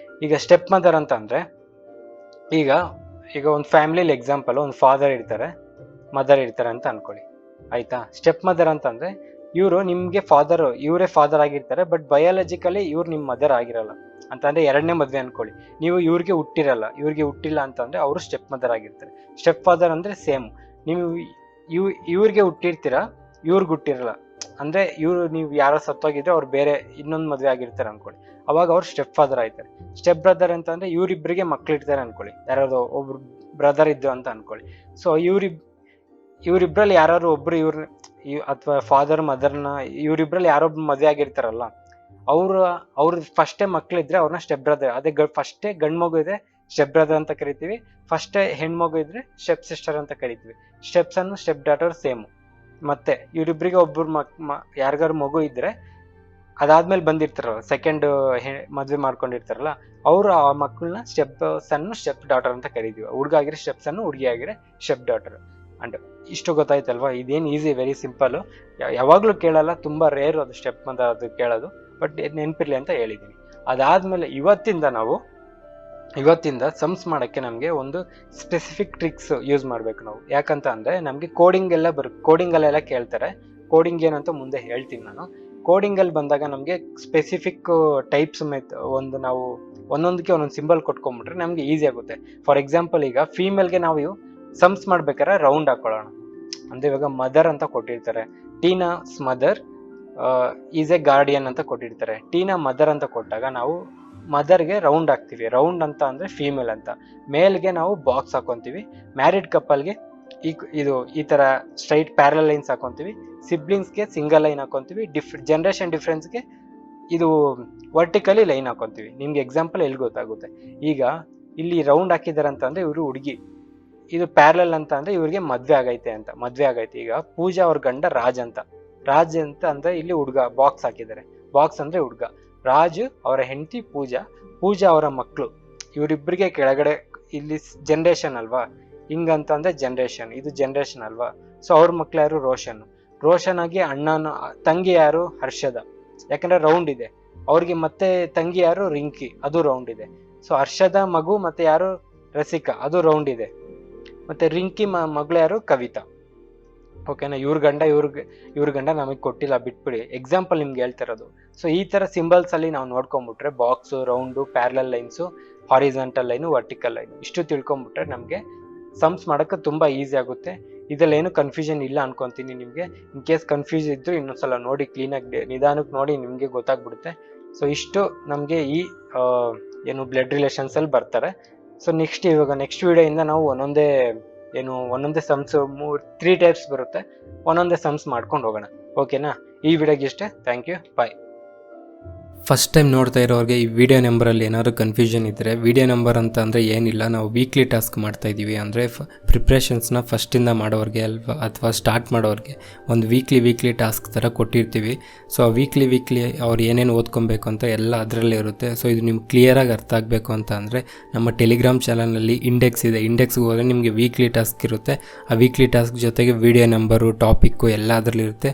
ಈಗ ಸ್ಟೆಪ್ ಮದರ್ ಅಂತ ಅಂದ್ರೆ ಈಗ ಒಂದು ಫ್ಯಾಮಿಲಿಲಿ ಎಕ್ಸಾಂಪಲ್, ಒಂದು ಫಾದರ್ ಇರ್ತಾರೆ, ಮದರ್ ಇರ್ತಾರೆ ಅಂತ ಅನ್ಕೊಳ್ಳಿ, ಆಯ್ತಾ? ಸ್ಟೆಪ್ ಮದರ್ ಅಂತಂದ್ರೆ ಇವರು ನಿಮ್ಗೆ ಇವರೇ ಫಾದರ್ ಆಗಿರ್ತಾರೆ, ಬಟ್ ಬಯಾಲಜಿಕಲಿ ಇವ್ರು ನಿಮ್ ಮದರ್ ಆಗಿರಲ್ಲ. ಅಂತಂದ್ರೆ 2ನೇ ಮದ್ವೆ ಅನ್ಕೊಳ್ಳಿ, ನೀವು ಇವ್ರಿಗೆ ಹುಟ್ಟಿಲ್ಲ ಅಂತಂದ್ರೆ ಅವರು ಸ್ಟೆಪ್ ಮದರ್ ಆಗಿರ್ತಾರೆ. ಸ್ಟೆಪ್ ಫಾದರ್ ಅಂದ್ರೆ ಸೇಮ್, ನೀವು ಇವ್ರಿಗೆ ಹುಟ್ಟಿರ್ತೀರಾ, ಇವ್ರಿಗೆ ಹುಟ್ಟಿರಲ್ಲ. ಅಂದ್ರೆ ನೀವು ಯಾರೋ ಸತ್ತೋಗಿದ್ರೆ ಅವ್ರು ಬೇರೆ ಇನ್ನೊಂದು ಮದ್ವೆ ಆಗಿರ್ತಾರೆ ಅನ್ಕೊಳ್ಳಿ, ಅವಾಗ ಅವ್ರು ಸ್ಟೆಪ್ ಫಾದರ್ ಆಯ್ತಾರೆ. ಸ್ಟೆಪ್ ಬ್ರದರ್ ಅಂತಂದ್ರೆ ಇವ್ರಿಬ್ರಿಗೆ ಮಕ್ಳು ಇರ್ತಾರೆ ಅನ್ಕೊಳ್ಳಿ, ಯಾರಾದ್ರು ಒಬ್ರು ಬ್ರದರ್ ಇದ್ದು ಅಂತ ಅನ್ಕೊಳ್ಳಿ. ಸೊ ಇವ್ರಿಬ್ರಲ್ಲಿ ಯಾರು ಒಬ್ರು ಅಥವಾ ಫಾದರ್ ಮದರ್ನ ಇವ್ರಿಬ್ರಲ್ಲಿ ಯಾರೊಬ್ರು ಮದ್ವೆ ಆಗಿರ್ತಾರಲ್ಲ, ಅವ್ರ ಫಸ್ಟೇ ಮಕ್ಳಿದ್ರೆ ಅವ್ರನ್ನ ಸ್ಟೆಪ್ ಬ್ರದರ್, ಅದೇ ಫಸ್ಟೇ ಗಂಡ್ ಮಗು ಇದ್ರೆ ಸ್ಟೆಪ್ ಬ್ರದರ್ ಅಂತ ಕರಿತೀವಿ, ಫಸ್ಟೇ ಹೆಣ್ಮಗು ಇದ್ರೆ ಸ್ಟೆಪ್ ಸಿಸ್ಟರ್ ಅಂತ ಕರಿತೀವಿ. ಸ್ಟೆಪ್ಸ್ ಅನ್ನು ಸ್ಟೆಪ್ ಡಾಟರ್ ಸೇಮ್. ಮತ್ತೆ ಇವರಿಬ್ರಿಗೆ ಒಬ್ಬರು ಯಾರಿಗಾರು ಮಗು ಇದ್ರೆ ಅದಾದ್ಮೇಲೆ ಬಂದಿರ್ತಾರಲ್ಲ, ಸೆಕೆಂಡ್ ಮದ್ವೆ ಮಾಡ್ಕೊಂಡಿರ್ತಾರಲ್ಲ, ಅವ್ರು ಆ ಮಕ್ಕಳನ್ನ ಸ್ಟೆಪ್ ಸನ್, ಸ್ಟೆಪ್ ಡಾಟರ್ ಅಂತ ಕರಿತೀವಿ. ಹುಡುಗ ಆಗಿದ್ರೆ ಸ್ಟೆಪ್ ಸನ್, ಹುಡುಗಿ ಆಗಿದ್ರೆ ಸ್ಟೆಪ್ ಡಾಟರ್. ಅಂಡ್ ಇಷ್ಟು ಗೊತ್ತಾಯ್ತಲ್ವಾ? ಇದೇನು ಈಸಿ, ವೆರಿ ಸಿಂಪಲ್. ಯಾವಾಗ್ಲೂ ಕೇಳಲ್ಲ, ತುಂಬಾ ರೇರ್ ಅದು ಸ್ಟೆಪ್ ಮದರ್ ಅದು ಕೇಳೋದು, ಬಟ್ ನೆನ್ಪಿರ್ಲಿ ಅಂತ ಹೇಳಿದೀನಿ. ಅದಾದ್ಮೇಲೆ ಇವತ್ತಿಂದ ಸಮ್ಸ್ ಮಾಡಕ್ಕೆ ನಮ್ಗೆ ಒಂದು ಸ್ಪೆಸಿಫಿಕ್ ಟ್ರಿಕ್ಸ್ ಯೂಸ್ ಮಾಡ್ಬೇಕು ನಾವು. ಯಾಕಂತ ಅಂದ್ರೆ ನಮ್ಗೆ ಕೋಡಿಂಗ್ ಅಲ್ಲೆಲ್ಲ ಕೇಳ್ತಾರೆ. ಕೋಡಿಂಗ್ ಏನಂತ ಮುಂದೆ ಹೇಳ್ತೀನಿ ನಾನು. ಕೋಡಿಂಗ್ ಅಲ್ಲಿ ಬಂದಾಗ ನಮ್ಗೆ ಸ್ಪೆಸಿಫಿಕ್ ಟೈಪ್ಸ್ ನಾವು ಒಂದೊಂದಕ್ಕೆ ಒಂದೊಂದು ಸಿಂಬಲ್ ಕೊಟ್ಕೊಂಡ್ಬಿಟ್ರೆ ನಮ್ಗೆ ಈಸಿ ಆಗುತ್ತೆ. ಫಾರ್ ಎಕ್ಸಾಂಪಲ್, ಈಗ ಫೀಮೇಲ್ಗೆ ನಾವು ಸಮ್ಸ್ ಮಾಡ್ಬೇಕಾದ್ರೆ ರೌಂಡ್ ಹಾಕೊಳ್ಳೋಣ. ಅಂದ್ರೆ ಇವಾಗ ಮದರ್ ಅಂತ ಕೊಟ್ಟಿರ್ತಾರೆ, ಟೀನಾಸ್ ಮದರ್ ಈಸ್ ಎ ಗಾರ್ಡಿಯನ್ ಅಂತ ಕೊಟ್ಟಿರ್ತಾರೆ. ಟೀನಾ ಮದರ್ ಅಂತ ಕೊಟ್ಟಾಗ ನಾವು ಮದರ್ಗೆ ರೌಂಡ್ ಹಾಕ್ತಿವಿ. ರೌಂಡ್ ಅಂತ ಅಂದ್ರೆ ಫೀಮೇಲ್ ಅಂತ. ಮೇಲ್ಗೆ ನಾವು ಬಾಕ್ಸ್ ಹಾಕೊಂತೀವಿ. ಮ್ಯಾರಿಡ್ ಕಪಲ್ಗೆ ಈ ತರ ಸ್ಟ್ರೈಟ್ ಪ್ಯಾರಲ್ ಲೈನ್ಸ್ ಹಾಕೊಂತೀವಿ. ಸಿಬ್ಲಿಂಗ್ಸ್ಗೆ ಸಿಂಗಲ್ ಲೈನ್ ಹಾಕೊಂತೀವಿ. ಜನರೇಷನ್ ಡಿಫ್ರೆನ್ಸ್ಗೆ ಇದು ವರ್ಟಿಕಲಿ ಲೈನ್ ಹಾಕೊಂತೀವಿ. ನಿಮ್ಗೆ ಎಕ್ಸಾಂಪಲ್ ಎಲ್ಲಿ ಗೊತ್ತಾಗುತ್ತೆ. ಈಗ ಇಲ್ಲಿ ರೌಂಡ್ ಹಾಕಿದಾರೆ ಅಂತ ಅಂದ್ರೆ ಇವರು ಹುಡುಗಿ, ಇದು ಪ್ಯಾರಲಲ್ ಅಂತ ಅಂದ್ರೆ ಇವ್ರಿಗೆ ಮದ್ವೆ ಆಗೈತೆ. ಈಗ ಪೂಜಾ ಅವ್ರ ಗಂಡ ರಾಜ್ ಅಂತ ಅಂದ್ರೆ ಇಲ್ಲಿ ಹುಡುಗ, ಬಾಕ್ಸ್ ಹಾಕಿದ್ದಾರೆ. ಬಾಕ್ಸ್ ಅಂದ್ರೆ ಹುಡುಗ, ರಾಜು ಅವರ ಹೆಂಡತಿ ಪೂಜಾ ಅವರ ಮಕ್ಕಳು. ಇವರಿಬ್ಬರಿಗೆ ಕೆಳಗಡೆ ಇಲ್ಲಿ ಜನರೇಷನ್ ಅಲ್ವಾ, ಹಿಂಗಂತ ಅಂದ್ರೆ ಜನರೇಷನ್, ಇದು ಜನರೇಷನ್ ಅಲ್ವಾ. ಸೊ ಅವ್ರ ಮಕ್ಳು ಯಾರು? ರೋಷನ್ ಆಗಿ ತಂಗಿ ಯಾರು? ಹರ್ಷದ, ಯಾಕಂದ್ರೆ ರೌಂಡ್ ಇದೆ. ಅವ್ರಿಗೆ ಮತ್ತೆ ತಂಗಿ ಯಾರು? ರಿಂಕಿ, ಅದು ರೌಂಡ್ ಇದೆ. ಸೊ ಹರ್ಷದ ಮಗು ಮತ್ತೆ ಯಾರು? ರಸಿಕಾ, ಅದು ರೌಂಡ್ ಇದೆ. ಮತ್ತೆ ರಿಂಕಿ ಮಗಳು ಯಾರು? ಕವಿತಾ. ಓಕೆನಾ? ಇವ್ರ ಗಂಡ ನಮಗೆ ಕೊಟ್ಟಿಲ್ಲ, ಬಿಟ್ಬಿಡಿ. ಎಕ್ಸಾಂಪಲ್ ನಿಮ್ಗೆ ಹೇಳ್ತಿರೋದು. ಸೊ ಈ ತರ ಸಿಂಬಲ್ಸ್ ಅಲ್ಲಿ ನಾವು ನೋಡ್ಕೊಂಡ್ಬಿಟ್ರೆ box, round, parallel lines, horizontal line, vertical line, ಇಷ್ಟು ತಿಳ್ಕೊಂಡ್ಬಿಟ್ರೆ ನಮ್ಗೆ ಸಮ್ಸ್ ಮಾಡಕ್ಕೆ ತುಂಬಾ ಈಸಿ ಆಗುತ್ತೆ. ಇದ್ರಲ್ಲಿ ಏನು ಕನ್ಫ್ಯೂಷನ್ ಇಲ್ಲ ಅನ್ಕೊಂತೀನಿ ನಿಮ್ಗೆ. ಇನ್ ಕೇಸ್ ಕನ್ಫ್ಯೂಸ್ ಇದ್ರು ಇನ್ನೊಂದ್ಸಲ ನೋಡಿ, ಕ್ಲೀನಾಗಿ ನಿಧಾನಕ್ಕೆ ನೋಡಿ, ನಿಮ್ಗೆ ಗೊತ್ತಾಗ್ಬಿಡುತ್ತೆ. ಸೊ ಇಷ್ಟು ನಮ್ಗೆ ಈ ಬ್ಲಡ್ ರಿಲೇಷನ್ಸ್ ಅಲ್ಲಿ ಬರ್ತಾರೆ. ಸೊ ನೆಕ್ಸ್ಟ್ ವಿಡಿಯೋಯಿಂದ ನಾವು ಒಂದೊಂದೇ ಸಮ್ಸ್ 3 ಟೈಪ್ಸ್ ಬರುತ್ತೆ, ಒಂದೊಂದೇ ಸಮ್ಸ್ ಮಾಡ್ಕೊಂಡು ಹೋಗೋಣ. ಓಕೆನಾ? ಈ ವಿಡಿಯೋಗೆ ಇಷ್ಟೇ. Thank you, bye. First time ನೋಡ್ತಾ ಇರೋರಿಗೆ ಈ ವಿಡಿಯೋ ನಂಬರಲ್ಲಿ ಏನಾದರೂ ಕನ್ಫ್ಯೂಷನ್ ಇದ್ದರೆ, ವಿಡಿಯೋ ನಂಬರ್ ಅಂತ ಅಂದರೆ ಏನಿಲ್ಲ, ನಾವು ವೀಕ್ಲಿ ಟಾಸ್ಕ್ ಮಾಡ್ತಾಯಿದ್ದೀವಿ. ಅಂದರೆ ಪ್ರಿಪ್ರೇಷನ್ಸ್ನ ಫಸ್ಟಿಂದ ಮಾಡೋರಿಗೆ ಅಥವಾ ಸ್ಟಾರ್ಟ್ ಮಾಡೋರಿಗೆ ಒಂದು ವೀಕ್ಲಿ ಟಾಸ್ಕ್ ಥರ ಕೊಟ್ಟಿರ್ತೀವಿ. ಸೊ ಆ ವೀಕ್ಲಿ ಅವ್ರು ಏನೇನು ಓದ್ಕೊಬೇಕು ಅಂತ ಎಲ್ಲ ಅದರಲ್ಲೇ ಇರುತ್ತೆ. ಸೊ ಇದು ನಿಮ್ಗೆ ಕ್ಲಿಯರಾಗಿ ಅರ್ಥ ಆಗಬೇಕು ಅಂತ ಅಂದರೆ ನಮ್ಮ ಟೆಲಿಗ್ರಾಮ್ ಚಾನಲಲ್ಲಿ ಇಂಡೆಕ್ಸ್ ಇದೆ. ಇಂಡೆಕ್ಸ್ಗೆ ಹೋದರೆ ನಿಮಗೆ ವೀಕ್ಲಿ ಟಾಸ್ಕ್ ಇರುತ್ತೆ. ಆ ವೀಕ್ಲಿ ಟಾಸ್ಕ್ ಜೊತೆಗೆ ವಿಡಿಯೋ ನಂಬರು, ಟಾಪಿಕ್ಕು ಎಲ್ಲ ಅದರಲ್ಲಿರುತ್ತೆ.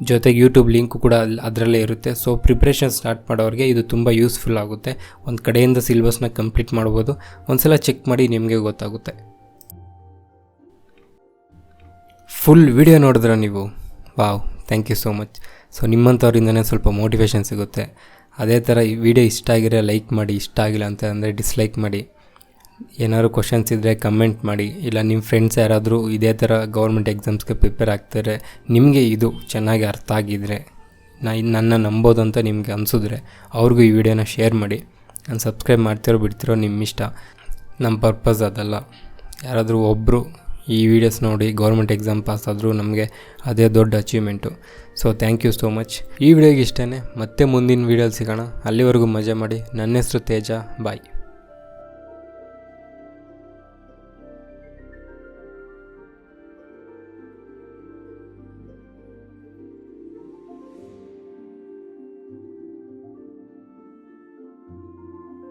ಜೊತೆಗೆ ಯೂಟ್ಯೂಬ್ ಲಿಂಕು ಕೂಡ ಅದರಲ್ಲೇ ಇರುತ್ತೆ. ಸೊ ಪ್ರಿಪ್ರೇಷನ್ ಸ್ಟಾರ್ಟ್ ಮಾಡೋರಿಗೆ ಇದು ತುಂಬ ಯೂಸ್ಫುಲ್ ಆಗುತ್ತೆ. ಒಂದು ಕಡೆಯಿಂದ ಸಿಲೆಬಸ್ನ ಕಂಪ್ಲೀಟ್ ಮಾಡ್ಬೋದು. ಒಂದ್ಸಲ ಚೆಕ್ ಮಾಡಿ ನಿಮಗೆ ಗೊತ್ತಾಗುತ್ತೆ. ಫುಲ್ ವಿಡಿಯೋ ನೋಡಿದ್ರೆ ನೀವು, wow, thank you so much. So ನಿಮ್ಮಂಥವ್ರಿಂದನೇ ಸ್ವಲ್ಪ ಮೋಟಿವೇಶನ್ ಸಿಗುತ್ತೆ. ಅದೇ ಥರ ಈ ವಿಡಿಯೋ ಇಷ್ಟ ಆಗಿರೋ ಲೈಕ್ ಮಾಡಿ, ಇಷ್ಟ ಆಗಿಲ್ಲ ಅಂತ ಅಂದರೆ ಡಿಸ್ಲೈಕ್ ಮಾಡಿ. ಏನಾದ್ರು ಕ್ವಶನ್ಸ್ ಇದ್ದರೆ ಕಮೆಂಟ್ ಮಾಡಿ. ಇಲ್ಲ ನಿಮ್ಮ ಫ್ರೆಂಡ್ಸ್ ಯಾರಾದರೂ ಇದೇ ಥರ ಗೌರ್ಮೆಂಟ್ ಎಕ್ಸಾಮ್ಸ್ಗೆ ಪ್ರಿಪೇರ್ ಆಗ್ತಾರೆ, ನಿಮಗೆ ಇದು ಚೆನ್ನಾಗಿ ಅರ್ಥ ಆಗಿದ್ದರೆ, ನನ್ನ ನಂಬೋದು ಅಂತ ನಿಮಗೆ ಅನಿಸಿದ್ರೆ ಅವ್ರಿಗೂ ಈ ವಿಡಿಯೋನ ಶೇರ್ ಮಾಡಿ. ನಾನು ಸಬ್ಸ್ಕ್ರೈಬ್ ಮಾಡ್ತಿರೋ ಬಿಡ್ತಿರೋ ನಿಮ್ಮ ಇಷ್ಟ. ನಮ್ಮ ಪರ್ಪಸ್ ಅದಲ್ಲ. ಯಾರಾದರೂ ಒಬ್ಬರು ಈ ವಿಡಿಯೋಸ್ ನೋಡಿ ಗೌರ್ಮೆಂಟ್ ಎಕ್ಸಾಮ್ ಪಾಸ್ ಆದರೂ ನಮಗೆ ಅದೇ ದೊಡ್ಡ achievement. So thank you so much. ಈ ವಿಡಿಯೋಗೆ ಇಷ್ಟೇ. ಮತ್ತೆ ಮುಂದಿನ ವೀಡಿಯೋಲಿ ಸಿಗೋಣ. ಅಲ್ಲಿವರೆಗೂ ಮಜಾ ಮಾಡಿ. ನನ್ನ ಹೆಸರು ತೇಜ. ಬಾಯ್.